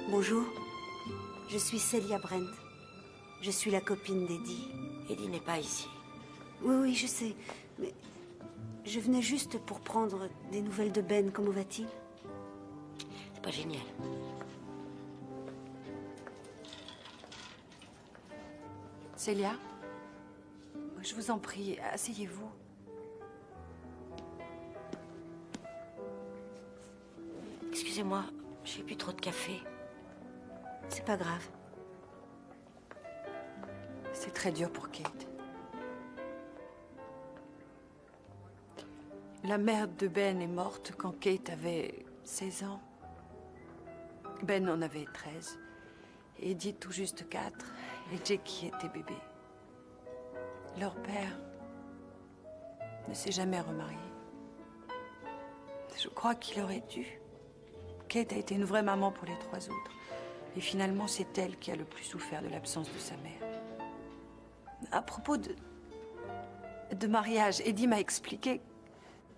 Bonjour, je suis Celia Brent. Je suis la copine d'Eddie. Eddie n'est pas ici. Oui, oui, je sais, mais je venais juste pour prendre des nouvelles de Ben. Comment va-t-il? C'est pas génial. Célia, je vous en prie, asseyez-vous. Excusez-moi, j'ai bu trop de café. C'est pas grave. C'est très dur pour Kate. La mère de Ben est morte quand Kate avait 16 ans. Ben en avait 13. Eddie tout juste 4. Et Jackie était bébé. Leur père ne s'est jamais remarié. Je crois qu'il aurait dû. Kate a été une vraie maman pour les 3 autres. Et finalement, c'est elle qui a le plus souffert de l'absence de sa mère. À propos de mariage, Eddie m'a expliqué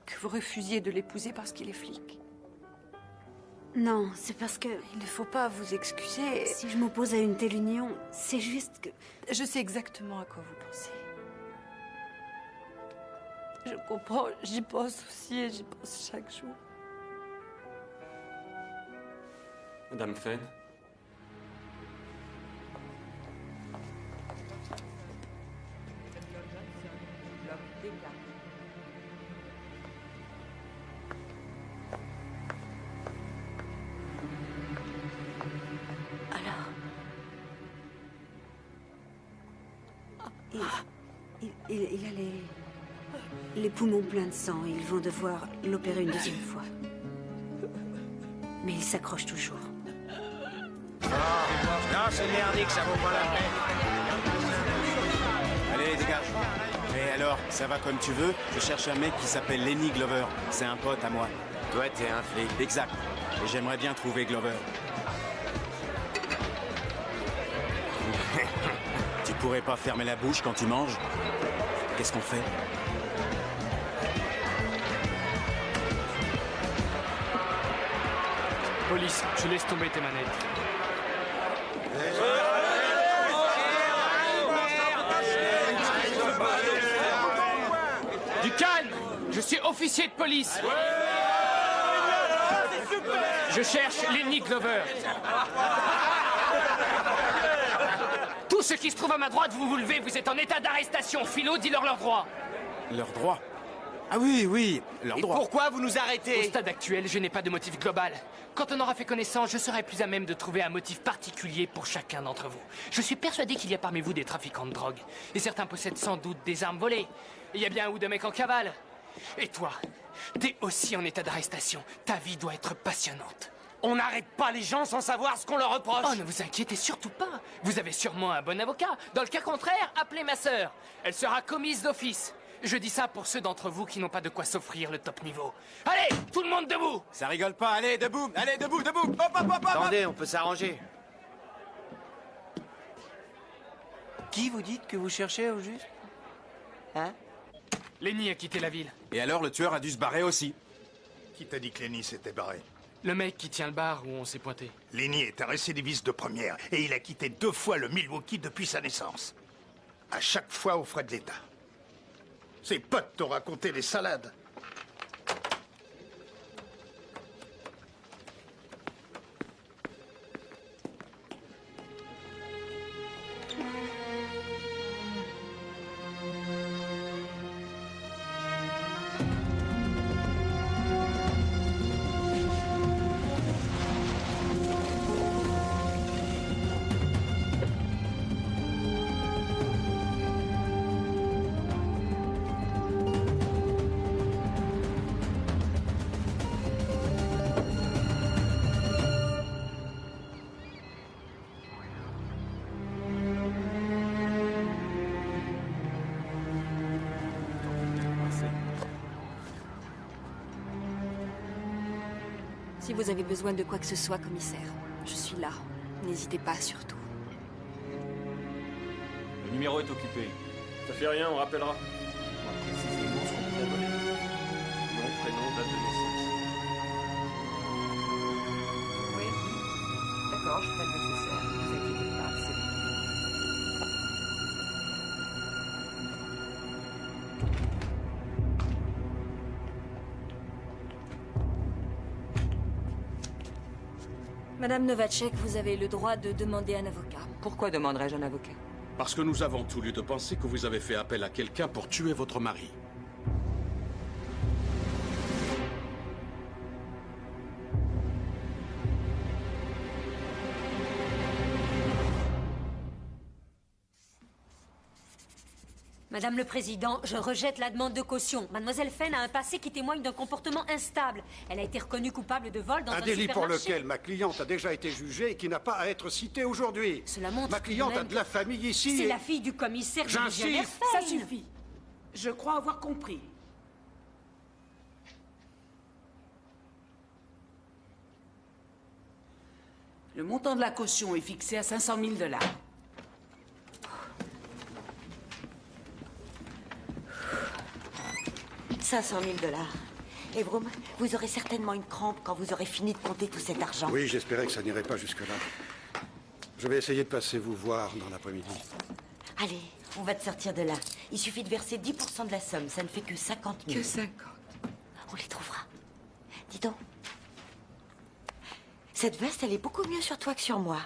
que vous refusiez de l'épouser parce qu'il est flic. Non, c'est parce que... Il ne faut pas vous excuser. Si je m'oppose à une telle union, c'est juste que... Je sais exactement à quoi vous pensez. Je comprends, j'y pense aussi et j'y pense chaque jour. Madame Fenn. Il a les poumons pleins de sang et ils vont devoir l'opérer une deuxième fois. Mais il s'accroche toujours. Non, c'est merdique, ça vaut pas la peine. Allez, dégage. Et alors, ça va comme tu veux? Je cherche un mec qui s'appelle Lenny Glover. C'est un pote à moi. Toi, t'es un flic. Exact. Et j'aimerais bien trouver Glover. Tu pourrais pas fermer la bouche quand tu manges? Qu'est-ce qu'on fait? Police, je laisse tomber tes manettes. Du calme! Je suis officier de police. Je cherche Lenny Glover. Tous ceux qui se trouvent à ma droite, vous vous levez, vous êtes en état d'arrestation. Philo, dis-leur leur droit. Leur droit? Ah oui, oui, leur droit. Pourquoi vous nous arrêtez? Au stade actuel, je n'ai pas de motif global. Quand on aura fait connaissance, je serai plus à même de trouver un motif particulier pour chacun d'entre vous. Je suis persuadé qu'il y a parmi vous des trafiquants de drogue. Et certains possèdent sans doute des armes volées. Il y a bien un ou deux mecs en cavale. Et toi, t'es aussi en état d'arrestation. Ta vie doit être passionnante. On n'arrête pas les gens sans savoir ce qu'on leur reproche. Oh, ne vous inquiétez surtout pas. Vous avez sûrement un bon avocat. Dans le cas contraire, appelez ma sœur. Elle sera commise d'office. Je dis ça pour ceux d'entre vous qui n'ont pas de quoi s'offrir le top niveau. Allez, tout le monde debout! Ça rigole pas, allez, debout! Allez, debout, debout! Hop, hop, hop, hop! Attendez, on peut s'arranger. Qui vous dites que vous cherchez au juste? Hein? Lenny a quitté la ville. Et alors, le tueur a dû se barrer aussi. Qui t'a dit que Lenny s'était barré? Le mec qui tient le bar où on s'est pointé. Lenny est un récidiviste de première et il a quitté 2 fois le Milwaukee depuis sa naissance. À chaque fois aux frais de l'État. Ses potes t'ont raconté des salades. Si vous avez besoin de quoi que ce soit, commissaire, je suis là. N'hésitez pas, surtout. Le numéro est occupé. Ça fait rien, on rappellera. Précisément ce qu'on vous a volé. Nom, prénom, date de naissance. Oui. D'accord, je ferai le nécessaire. Ne vous inquiétez pas, c'est bon. Madame Novacek, vous avez le droit de demander un avocat. Pourquoi demanderais-je un avocat? Parce que nous avons tous lieu de penser que vous avez fait appel à quelqu'un pour tuer votre mari. Madame le Président, je rejette la demande de caution. Mademoiselle Fenn a un passé qui témoigne d'un comportement instable. Elle a été reconnue coupable de vol dans un délit pour supermarché. lequel ma cliente a déjà été jugée et qui n'a pas à être citée aujourd'hui. Cela montre ma cliente tout de a même de la famille ici. C'est et- la fille du commissaire J'insiste. divisionnaire Ça Fenn. suffit. Je crois avoir compris. Le montant de la caution est fixé à 500 000 $. 500 000 $. Et vous aurez certainement une crampe quand vous aurez fini de compter tout cet argent. Oui, j'espérais que ça n'irait pas jusque-là. Je vais essayer de passer vous voir dans l'après-midi. Allez, on va te sortir de là. Il suffit de verser 10% de la somme. Ça ne fait que 50 000. Que 50? On les trouvera. Dis donc. Cette veste, elle est beaucoup mieux sur toi que sur moi.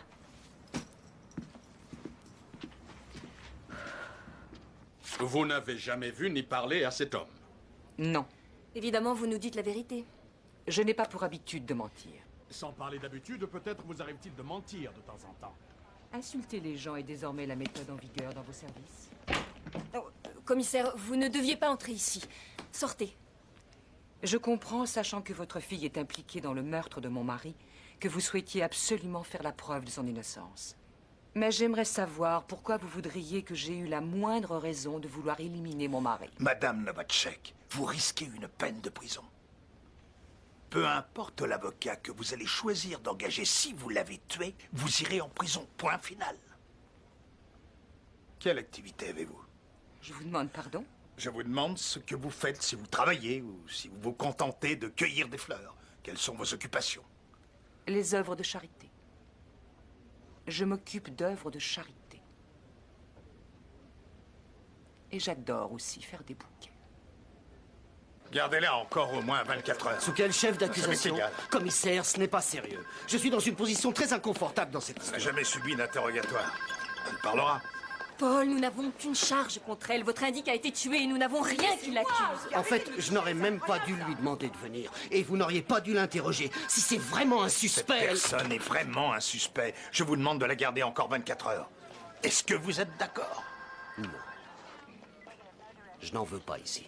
Vous n'avez jamais vu ni parlé à cet homme. Non. Évidemment, vous nous dites la vérité. Je n'ai pas pour habitude de mentir. Sans parler d'habitude, peut-être vous arrive-t-il de mentir de temps en temps. Insulter les gens est désormais la méthode en vigueur dans vos services. Commissaire, vous ne deviez pas entrer ici. Sortez. Je comprends, sachant que votre fille est impliquée dans le meurtre de mon mari, que vous souhaitiez absolument faire la preuve de son innocence. Mais j'aimerais savoir pourquoi vous voudriez que j'ai eu la moindre raison de vouloir éliminer mon mari. Madame Novacek, vous risquez une peine de prison. Peu importe l'avocat que vous allez choisir d'engager, si vous l'avez tué, vous irez en prison. Point final. Quelle activité avez-vous? Je vous demande pardon? Je vous demande ce que vous faites, si vous travaillez ou si vous vous contentez de cueillir des fleurs. Quelles sont vos occupations? Les œuvres de charité. Je m'occupe d'œuvres de charité. Et j'adore aussi faire des bouquets. Gardez-la encore au moins 24 heures. Sous quel chef Ça d'accusation? m'est égal. Commissaire, ce n'est pas sérieux. Je suis dans une position très inconfortable dans cette Elle n'a histoire. jamais subi d'interrogatoire. Elle parlera. Paul, nous n'avons aucune charge contre elle. Votre indique a été tué et nous n'avons rien qui l'accuse. En fait, je n'aurais même pas dû lui demander de venir. Et vous n'auriez pas dû l'interroger. Si c'est vraiment un suspect... Personne n'est vraiment un suspect. Je vous demande de la garder encore 24 heures. Est-ce que vous êtes d'accord? Non. Je n'en veux pas ici.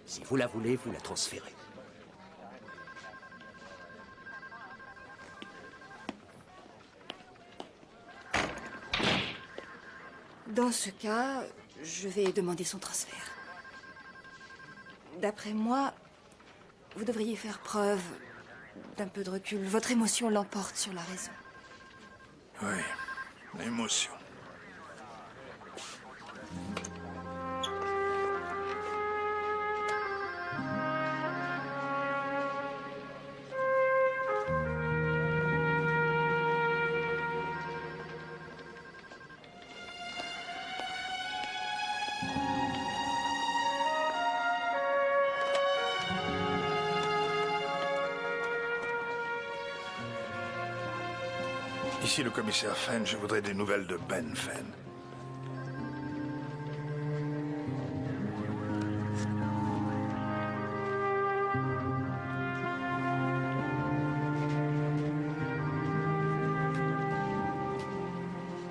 Si vous la voulez, vous la transférez. Dans ce cas, je vais demander son transfert. D'après moi, vous devriez faire preuve d'un peu de recul. Votre émotion l'emporte sur la raison. Oui, l'émotion. Ici le commissaire Fenn, je voudrais des nouvelles de Ben Fenn.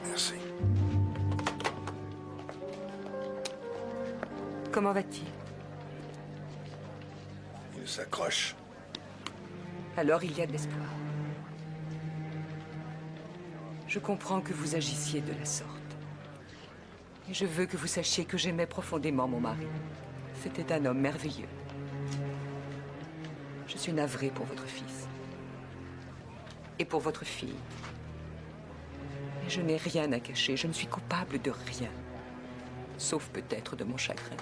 Merci. Comment va-t-il? Il s'accroche. Alors il y a de l'espoir. Je comprends que vous agissiez de la sorte. Et je veux que vous sachiez que j'aimais profondément mon mari. C'était un homme merveilleux. Je Je suis navrée pour votre fils. Et pour votre fille. Mais je n'ai rien à cacher. Je ne suis coupable de rien. Sauf peut-être de mon chagrin.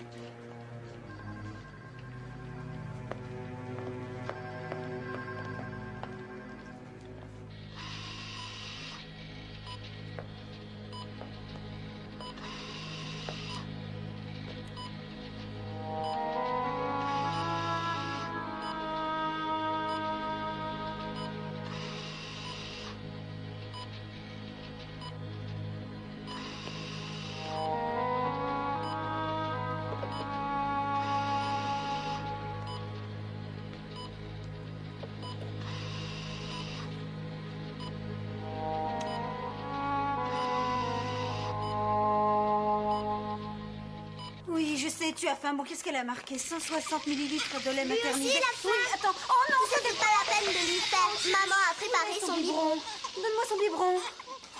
Oui, je sais, tu as faim. Bon, qu'est-ce qu'elle a marqué? 160 millilitres de lait Lui maternisé. aussi, il a faim. Oui, attends. Oh non, c'était pas la peine de lui faire. Maman a préparé son biberon. Donne-moi son biberon.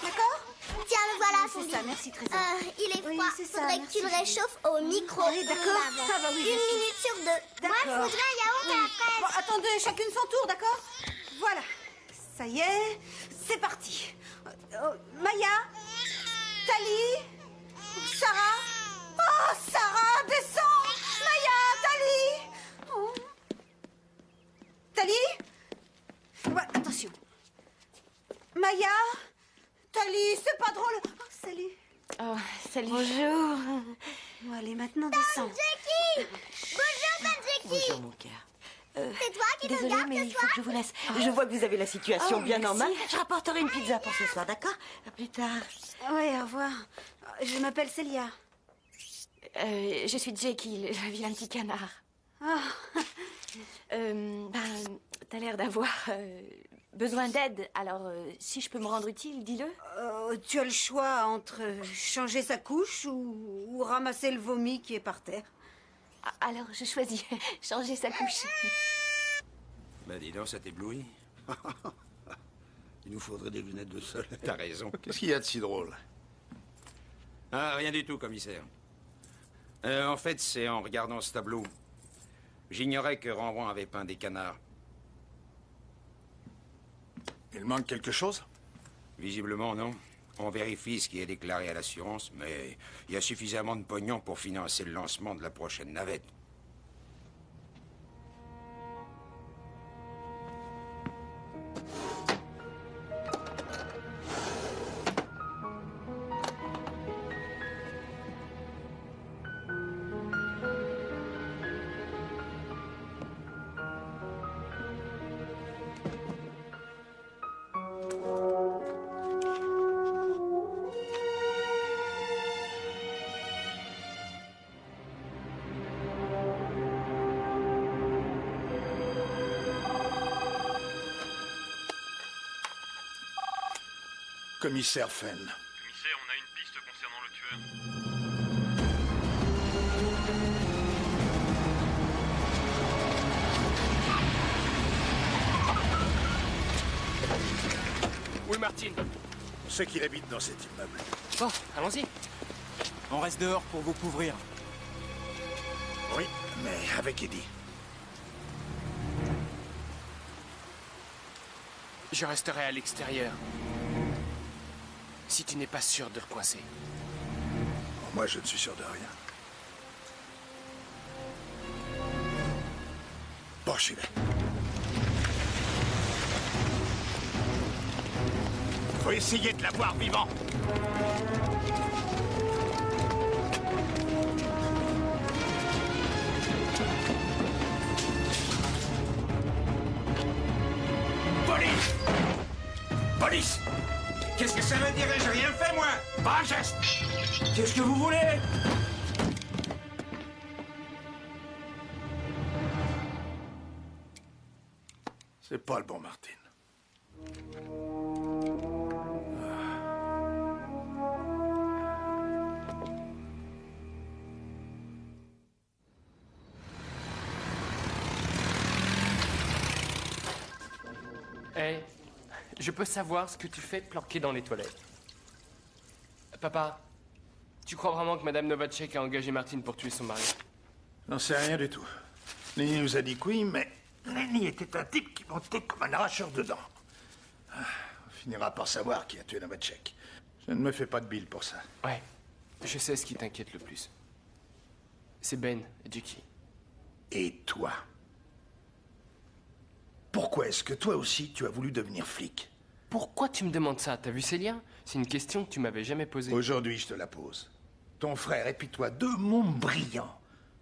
D'accord? Tiens, le voilà, son C'est ça, biberon. merci, Trésor. Il est Oui, froid. c'est ça, Faudrait que tu le merci, réchauffes au micro. Oui, d'accord. Ah bah oui, bien Une sûr. minute sur 2. Moi, je D'accord. voudrais un yaourt à la fraise. Bon, attendez, chacune son tour, d'accord? Voilà. Ça y est, c'est parti. Maya, Tali, Sarah. Oh, Sarah, descends. Maya, Tali. Oh. Tali? Ouais, attention. Maya, Tali, c'est pas drôle. Oh, salut. Oh, salut. Bonjour. Bon, allez, maintenant descends. Jackie. Bonjour, Tante Jackie. Bonjour, mon cœur. C'est toi qui nous Désolée, gardes mais ce il faut soir? que je vous laisse. Je vois que vous avez la situation bien en main. merci. Je rapporterai une pizza pour ce soir, d'accord? À plus tard. Ouais, au revoir. Je m'appelle Célia. Je suis Jackie, le vilain petit canard. Ah. T'as l'air d'avoir besoin d'aide, alors si je peux me rendre utile, dis-le. Tu as le choix entre changer sa couche ou ramasser le vomi qui est par terre. Alors je choisis changer sa couche. Bah dis donc, ça t'éblouit. Il nous faudrait des lunettes de soleil. T'as raison. Qu'est-ce qu'il y a de si drôle? Ah, rien du tout, commissaire. En fait, c'est en regardant ce tableau. J'ignorais que Rembrandt avait peint des canards. Il manque quelque chose? Visiblement, non. On vérifie ce qui est déclaré à l'assurance, mais il y a suffisamment de pognon pour financer le lancement de la prochaine navette. Commissaire Fenn. Commissaire, on a une piste concernant le tueur. Où est Martine? On sait qu'il habite dans cet immeuble. Bon, allons-y. On reste dehors pour vous couvrir. Oui, mais avec Eddie. Je resterai à l'extérieur. Si tu n'es pas sûr de le coincer. Moi, je ne suis sûr de rien. Bon, j'y vais. Faut essayer de l'avoir vivant. Police! Police! Qu'est-ce que ça veut dire? J'ai rien fait, moi! Pas un geste! Qu'est-ce que vous voulez? C'est pas le bon Martin. Hé, je peux savoir ce que tu fais planqué dans les toilettes. Papa, tu crois vraiment que Madame Novacek a engagé Martine pour tuer son mari? J'en sais rien du tout. Lenny nous a dit que oui, mais Lenny était un type qui montait comme un arracheur de dents. On finira par savoir qui a tué Novacek. Je ne me fais pas de bile pour ça. Ouais, je sais ce qui t'inquiète le plus. C'est Ben et Jackie. Et toi? Pourquoi est-ce que toi aussi tu as voulu devenir flic? Pourquoi tu me demandes ça? T'as vu ces liens? C'est une question que tu m'avais jamais posée. Aujourd'hui, je te la pose. Ton frère et puis toi, deux mômes brillants.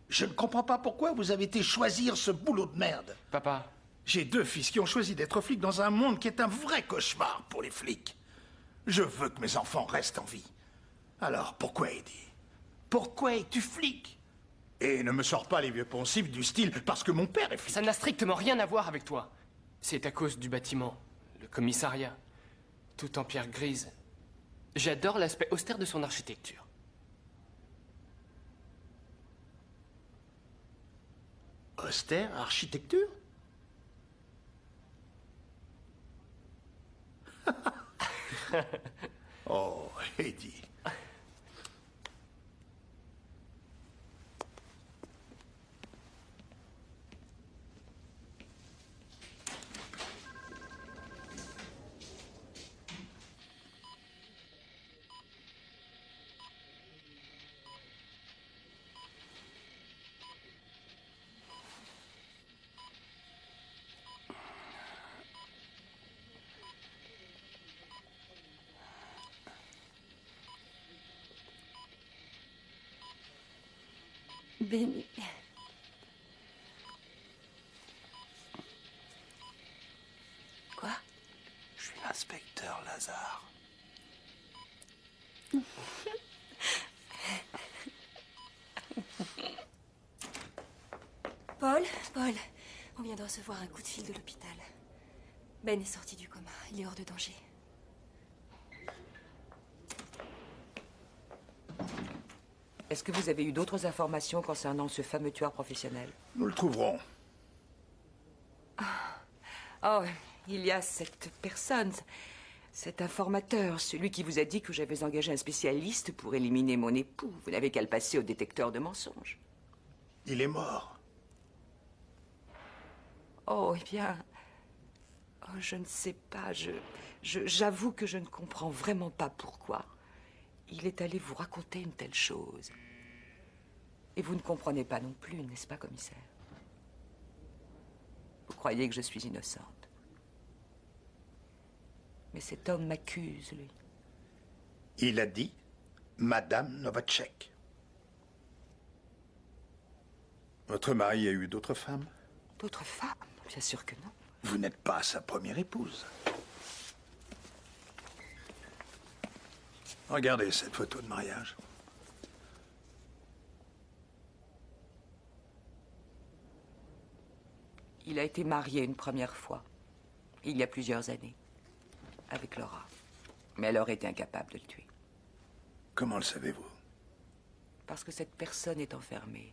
Je ne comprends pas pourquoi vous avez été choisir ce boulot de merde. Papa. J'ai deux fils qui ont choisi d'être flics dans un monde qui est un vrai cauchemar pour les flics. Je veux que mes enfants restent en vie. Alors, pourquoi Eddie? Pourquoi es-tu flic? Et ne me sors pas les vieux poncifs du style « parce que mon père est flic ». Ça n'a strictement rien à voir avec toi. C'est à cause du bâtiment, le commissariat, tout en pierre grise. J'adore l'aspect austère de son architecture. Austère architecture? Oh, Eddie. Benny. Quoi? Je suis l'inspecteur Lazare. Paul, on vient de recevoir un coup de fil de l'hôpital. Ben est sorti du coma, il est hors de danger. Est-ce que vous avez eu d'autres informations concernant ce fameux tueur professionnel? Nous le trouverons. Oh, il y a cette personne, cet informateur, celui qui vous a dit que j'avais engagé un spécialiste pour éliminer mon époux. Vous n'avez qu'à le passer au détecteur de mensonges. Il est mort. Oh, eh bien... Oh, je ne sais pas, j'avoue que je ne comprends vraiment pas pourquoi il est allé vous raconter une telle chose. Et vous ne comprenez pas non plus, n'est-ce pas, commissaire? Vous croyez que je suis innocente. Mais cet homme m'accuse, lui. Il a dit Madame Novacek. Votre mari a eu d'autres femmes? D'autres femmes? Bien sûr que non. Vous n'êtes pas sa première épouse. Regardez cette photo de mariage. Il a été marié une première fois, il y a plusieurs années, avec Laura. Mais elle aurait été incapable de le tuer. Comment le savez-vous? Parce que cette personne est enfermée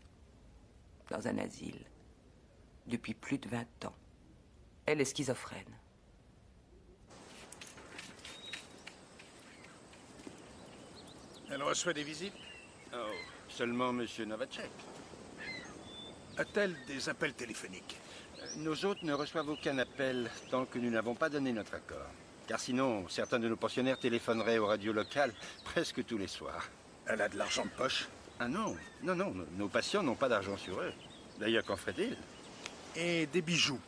dans un asile depuis plus de 20 ans. Elle est schizophrène. Elle reçoit des visites? Oh, seulement Monsieur Novacek. A-t-elle des appels téléphoniques? Nos hôtes ne reçoivent aucun appel tant que nous n'avons pas donné notre accord. Car sinon, certains de nos pensionnaires téléphoneraient aux radios locales presque tous les soirs. Elle a de l'argent de poche? Ah non, non, nos patients n'ont pas d'argent sur eux. D'ailleurs, qu'en ferait-il? Et des bijoux?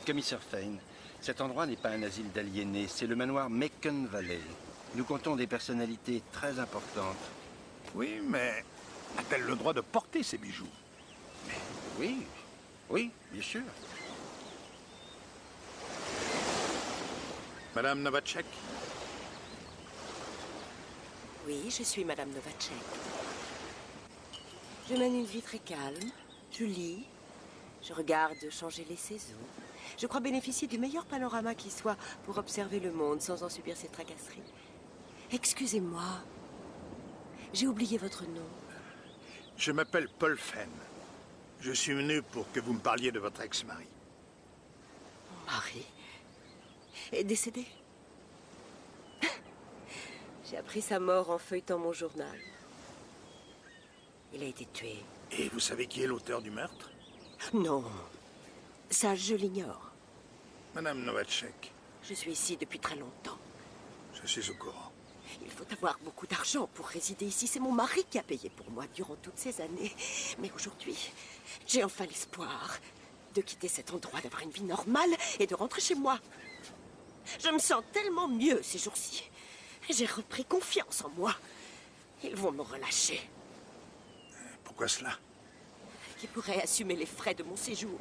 Commissaire Fane, cet endroit n'est pas un asile d'aliénés, c'est le manoir Macon Valley. Nous comptons des personnalités très importantes. Oui, mais a-t-elle le droit de porter ces bijoux? Oui, bien sûr. Madame Novacek? Oui, je suis Madame Novacek. Je mène une vie très calme. Je lis. Je regarde changer les saisons. Je crois bénéficier du meilleur panorama qui soit pour observer le monde sans en subir ses tracasseries. Excusez-moi. J'ai oublié votre nom. Je m'appelle Paul Fenn. Je suis venu pour que vous me parliez de votre ex-mari. Mon mari est décédé. J'ai appris sa mort en feuilletant mon journal. Il a été tué. Et vous savez qui est l'auteur du meurtre? Non. Ça, je l'ignore. Madame Novacek, Je suis ici depuis très longtemps. je suis au courant. Il faut avoir beaucoup d'argent pour résider ici. C'est mon mari qui a payé pour moi durant toutes ces années. Mais aujourd'hui, j'ai enfin l'espoir de quitter cet endroit, d'avoir une vie normale et de rentrer chez moi. Je me sens tellement mieux ces jours-ci. J'ai repris confiance en moi. Ils vont me relâcher. Pourquoi cela? Qui pourrait assumer les frais de mon séjour?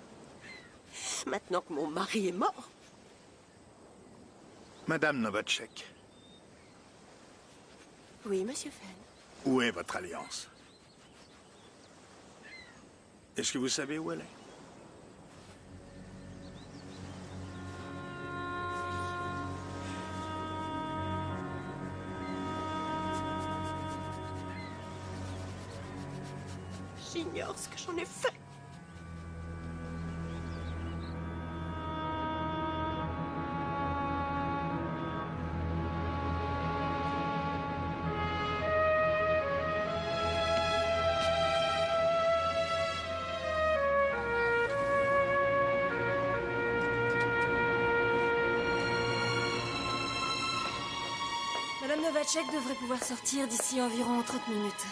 Maintenant que mon mari est mort. Madame Novacek, Oui, monsieur Fenn. où est votre alliance? Est-ce que vous savez où elle est? J'ignore ce que j'en ai fait. Madame Novacek devrait pouvoir sortir d'ici environ 30 minutes.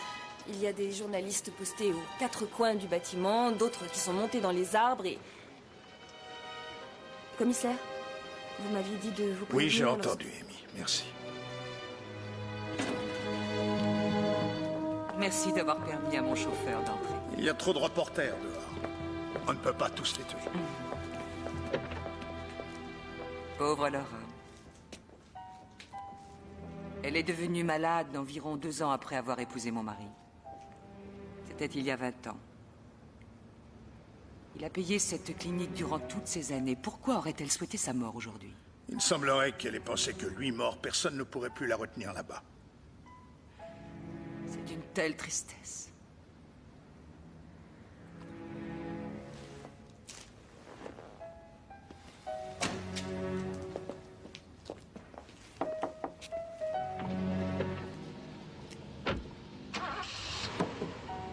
Il y a des journalistes postés aux 4 coins du bâtiment, d'autres qui sont montés dans les arbres et... Commissaire, vous m'aviez dit de vous Oui, j'ai prévenir entendu, Amy. Merci. Merci d'avoir permis à mon chauffeur d'entrer. Il y a trop de reporters dehors. On ne peut pas tous les tuer. Pauvre Laura. Elle est devenue malade environ 2 ans après avoir épousé mon mari. C'était il y a 20 ans. Il a payé cette clinique durant toutes ces années. Pourquoi aurait-elle souhaité sa mort aujourd'hui? Il semblerait qu'elle ait pensé que lui mort, personne ne pourrait plus la retenir là-bas. C'est d'une telle tristesse.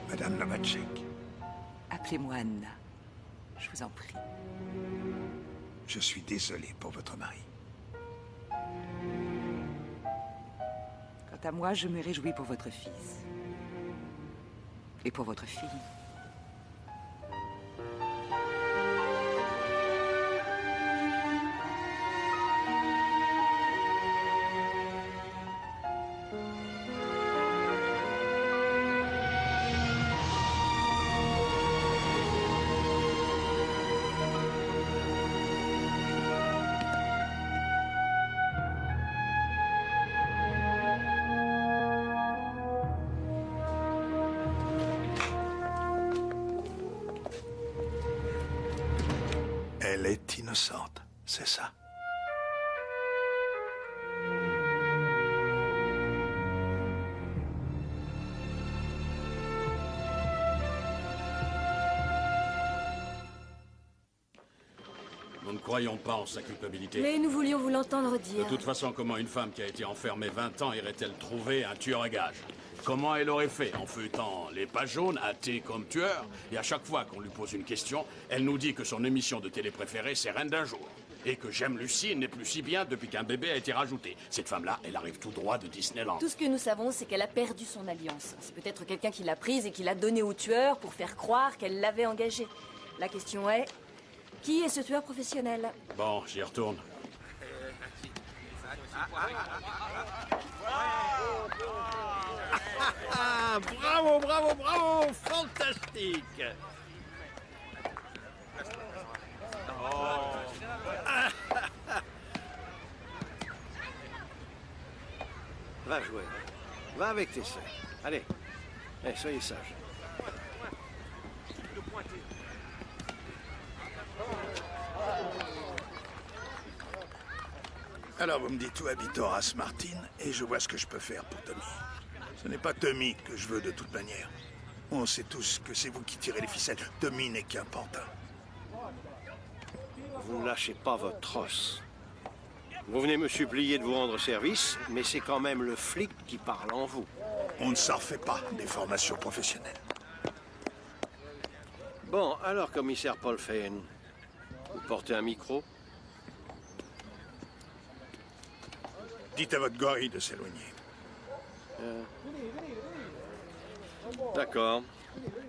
Madame Novacek, Appelez-moi Anna. Je vous en prie. je suis désolé pour votre mari. Quant à moi, je me réjouis pour votre fils. Et pour votre fille. Elle est innocente, c'est ça? Nous ne croyons pas en sa culpabilité. Mais nous voulions vous l'entendre dire. De toute façon, comment une femme qui a été enfermée 20 ans irait-elle trouver un tueur à gages? Comment elle aurait fait en feuilletant les pages jaunes, athée comme tueur? Et à chaque fois qu'on lui pose une question, elle nous dit que son émission de télé préférée, c'est Reine d'un jour. Et que J'aime Lucie n'est plus si bien depuis qu'un bébé a été rajouté. Cette femme-là, elle arrive tout droit de Disneyland. Tout ce que nous savons, c'est qu'elle a perdu son alliance. C'est peut-être quelqu'un qui l'a prise et qui l'a donnée au tueur pour faire croire qu'elle l'avait engagé. La question est, qui est ce tueur professionnel? Bon, j'y retourne. Bravo, bravo, bravo! Fantastique! Va jouer. Va avec tes sœurs. Allez. Allez, soyez sages. Alors vous me dites où habite Horace Martin et je vois ce que je peux faire pour Tommy. Ce n'est pas Tommy que je veux de toute manière. On sait tous que c'est vous qui tirez les ficelles. Tommy n'est qu'un pantin. Vous ne lâchez pas votre trosse. Vous venez me supplier de vous rendre service, mais c'est quand même le flic qui parle en vous. On ne s'en refait pas des formations professionnelles. Bon, alors, commissaire Paul Fane, Vous portez un micro? Dites à votre gorille de s'éloigner. D'accord.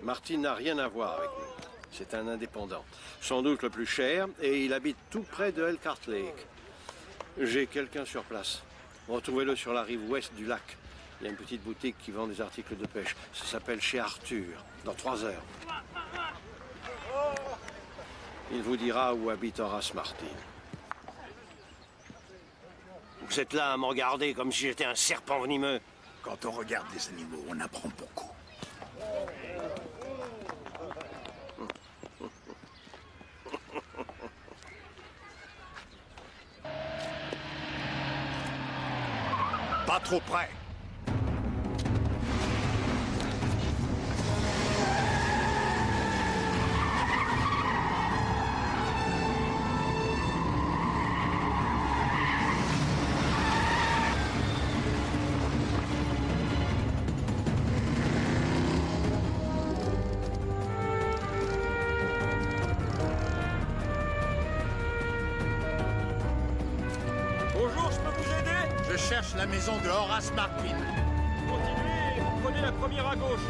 Martin n'a rien à voir avec nous. C'est un indépendant. Sans doute le plus cher, et il habite tout près de Elkhart Lake. J'ai quelqu'un sur place. Retrouvez-le sur la rive ouest du lac. Il y a une petite boutique qui vend des articles de pêche. Ça s'appelle Chez Arthur, dans 3 heures. Il vous dira où habite Horace Martin. Vous êtes là à me regarder comme si j'étais un serpent venimeux. Quand on regarde les animaux, on apprend beaucoup. Pas trop près. Bonjour, je peux vous aider? Je cherche la maison de Horace Martin. Continuez, vous prenez la première à gauche.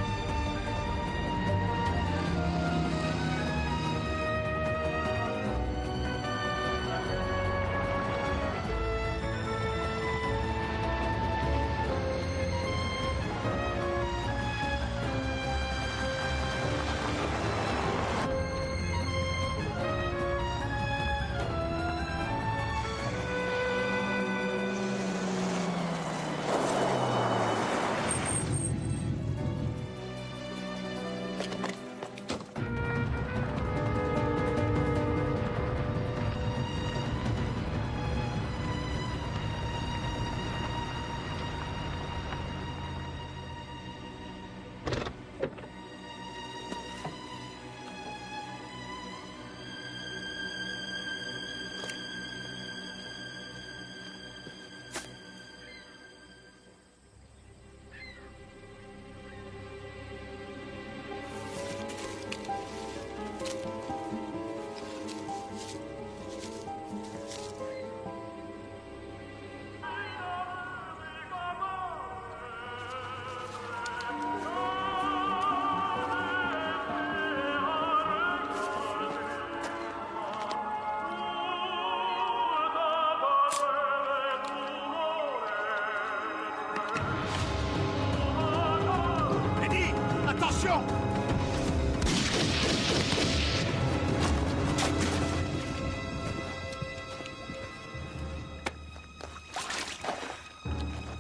Eddie, attention!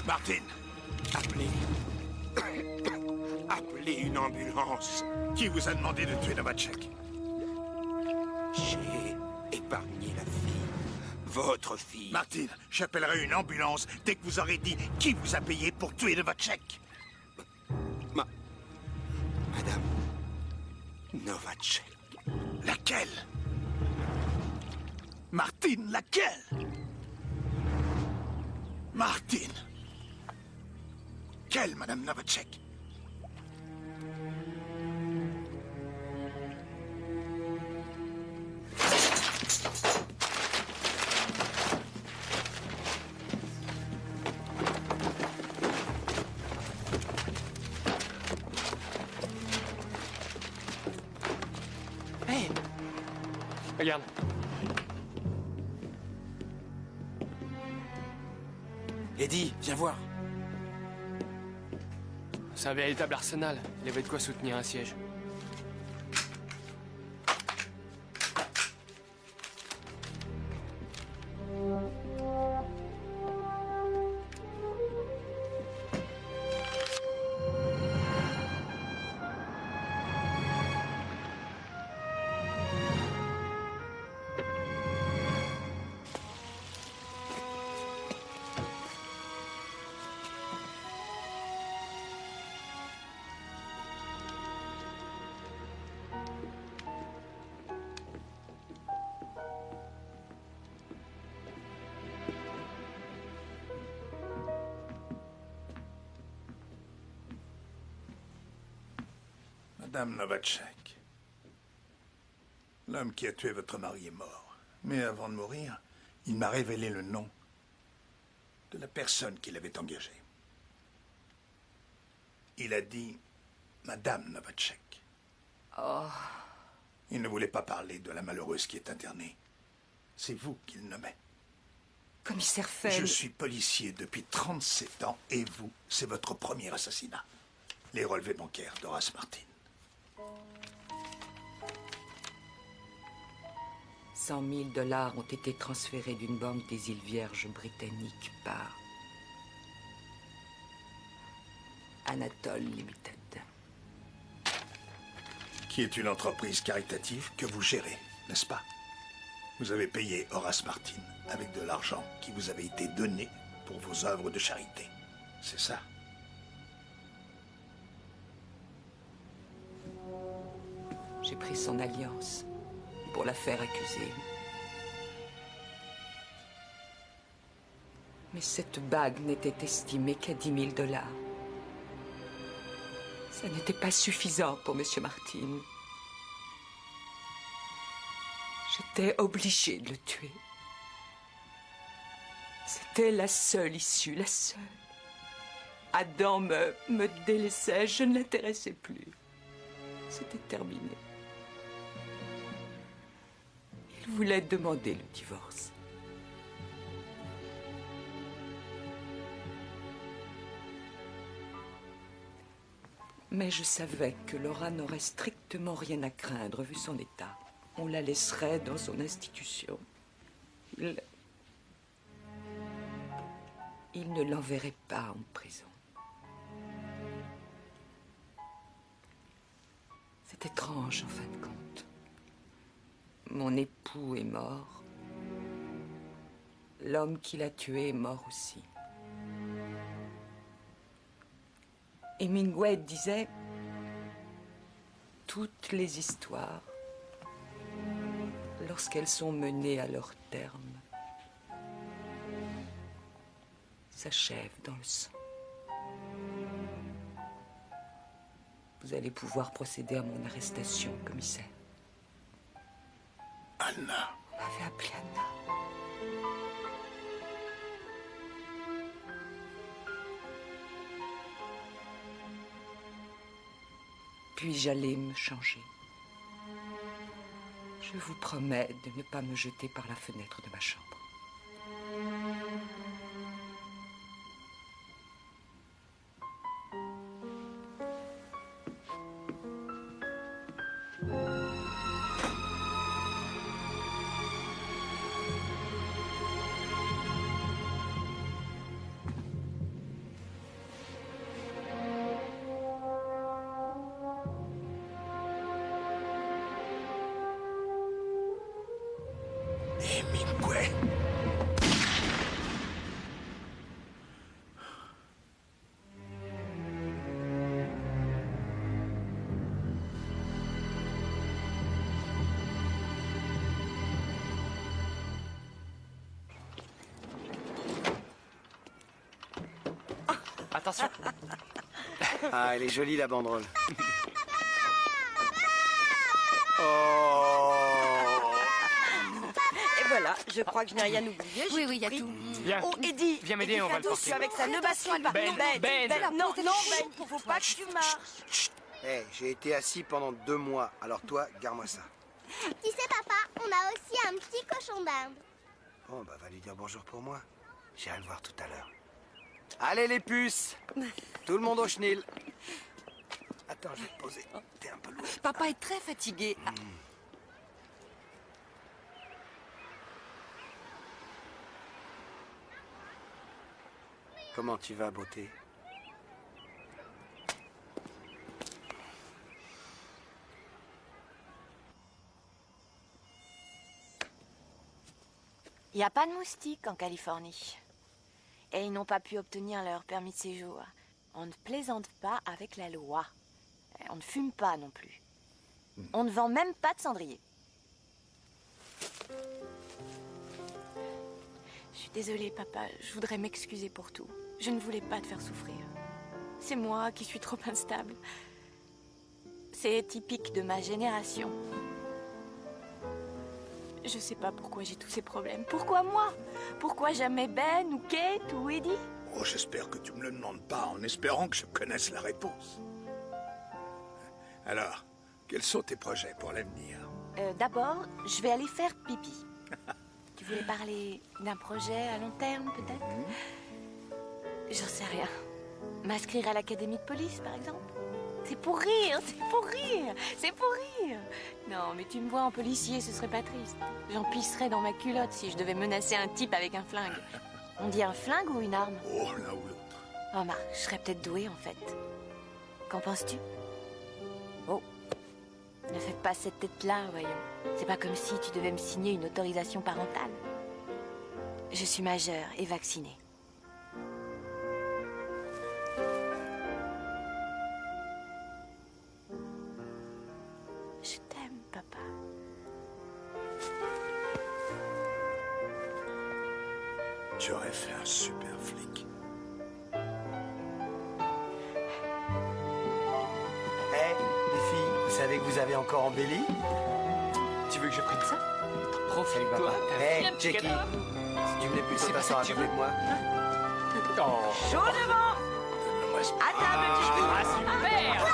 Martin, appelez. Appelez une ambulance. Qui vous a demandé de tuer Novacek? J'ai épargné la fille. Votre fille. Martin, j'appellerai une ambulance dès que vous aurez dit qui vous a payé pour tuer Novacek. Madame Novacek. Laquelle? Martine, laquelle? Martine. Quelle, Madame Novacek? Hé! Regarde. Eddie, viens voir. C'est un véritable arsenal. Il y avait de quoi soutenir un siège. Madame Novacek, l'homme qui a tué votre mari est mort. Mais avant de mourir, il m'a révélé le nom de la personne qui l'avait engagé. Il a dit Madame Novacek. Oh. Il ne voulait pas parler de la malheureuse qui est internée. C'est vous qu'il nommait. Commissaire Fenn... Je suis policier depuis 37 ans et vous, c'est votre premier assassinat. Les relevés bancaires d'Horace Martin. 100 000 $ ont été transférés d'une banque des îles Vierges britanniques par Anatole Limited. Qui est une entreprise caritative que vous gérez, n'est-ce pas? Vous avez payé Horace Martin avec de l'argent qui vous avait été donné pour vos œuvres de charité. C'est ça? J'ai pris son alliance pour la faire accuser. Mais cette bague n'était estimée qu'à 10 000 $. Ça n'était pas suffisant pour Monsieur Martin. J'étais obligée de le tuer. C'était la seule issue, la seule. Adam me délaissait, je ne l'intéressais plus. C'était terminé. Il voulait demander le divorce. Mais je savais que Laura n'aurait strictement rien à craindre vu son état. On la laisserait dans son institution. Il ne l'enverrait pas en prison. C'est étrange en fin de compte. Mon époux est mort. L'homme qui l'a tué est mort aussi. Hemingway disait « Toutes les histoires, lorsqu'elles sont menées à leur terme, s'achèvent dans le sang. » Vous allez pouvoir procéder à mon arrestation, commissaire. Anna. Vous m'avez appelée Anna. Puis j'allais me changer. Je vous promets de ne pas me jeter par la fenêtre de ma chambre. Hemingway. Attention. Ah, elle est jolie la banderole. Et voilà, je crois que je n'ai rien oublié. Oui, il y a tout. Viens. Oh, Eddie. Viens m'aider, on va le porter. Avec ça, ne bascule pas. Ben, Ben. Non, Ben, faut pas que tu marches. Hé, j'ai été assis pendant 2 mois, alors toi, garde-moi ça. Tu sais, papa, on a aussi un petit cochon d'Inde. Bon, bah va lui dire bonjour pour moi. J'irai le voir tout à l'heure. Allez les puces. Tout le monde au chenil. Attends, je vais te poser. T'es un peu lourd. Papa est très fatigué. Comment tu vas, beauté? Il n'y a pas de moustiques en Californie. Et ils n'ont pas pu obtenir leur permis de séjour. On ne plaisante pas avec la loi. Et on ne fume pas non plus. On ne vend même pas de cendrier. Je suis désolée, papa. Je voudrais m'excuser pour tout. Je ne voulais pas te faire souffrir. C'est moi qui suis trop instable. C'est typique de ma génération. Je sais pas pourquoi j'ai tous ces problèmes. Pourquoi moi? Pourquoi jamais Ben ou Kate ou Eddie? Oh, j'espère que tu me le demandes pas en espérant que je connaisse la réponse. Alors, quels sont tes projets pour l'avenir? D'abord, je vais aller faire pipi. Tu voulais parler d'un projet à long terme, peut-être? J'en sais rien. M'inscrire à l'académie de police, par exemple? C'est pour rire, c'est pour rire, c'est pour rire. Non, mais tu me vois en policier, ce serait pas triste. J'en pisserais dans ma culotte si je devais menacer un type avec un flingue. On dit un flingue ou une arme? Oh, l'un ou l'autre. Oh, Marc, je serais peut-être douée, en fait. Qu'en penses-tu? Oh, ne fais pas cette tête-là, voyons. C'est pas comme si tu devais me signer une autorisation parentale. Je suis majeure et vaccinée. Je t'aime, papa. Tu aurais fait un super flic. Hé, les filles, vous savez que vous avez encore embelli? Tu veux que je prenne ça? Profite-toi. Hé, Jackie, si tu venais plus tôt t'asseoir à côté de moi. Oh. Chaud devant. À table, Jackie. Ah, super!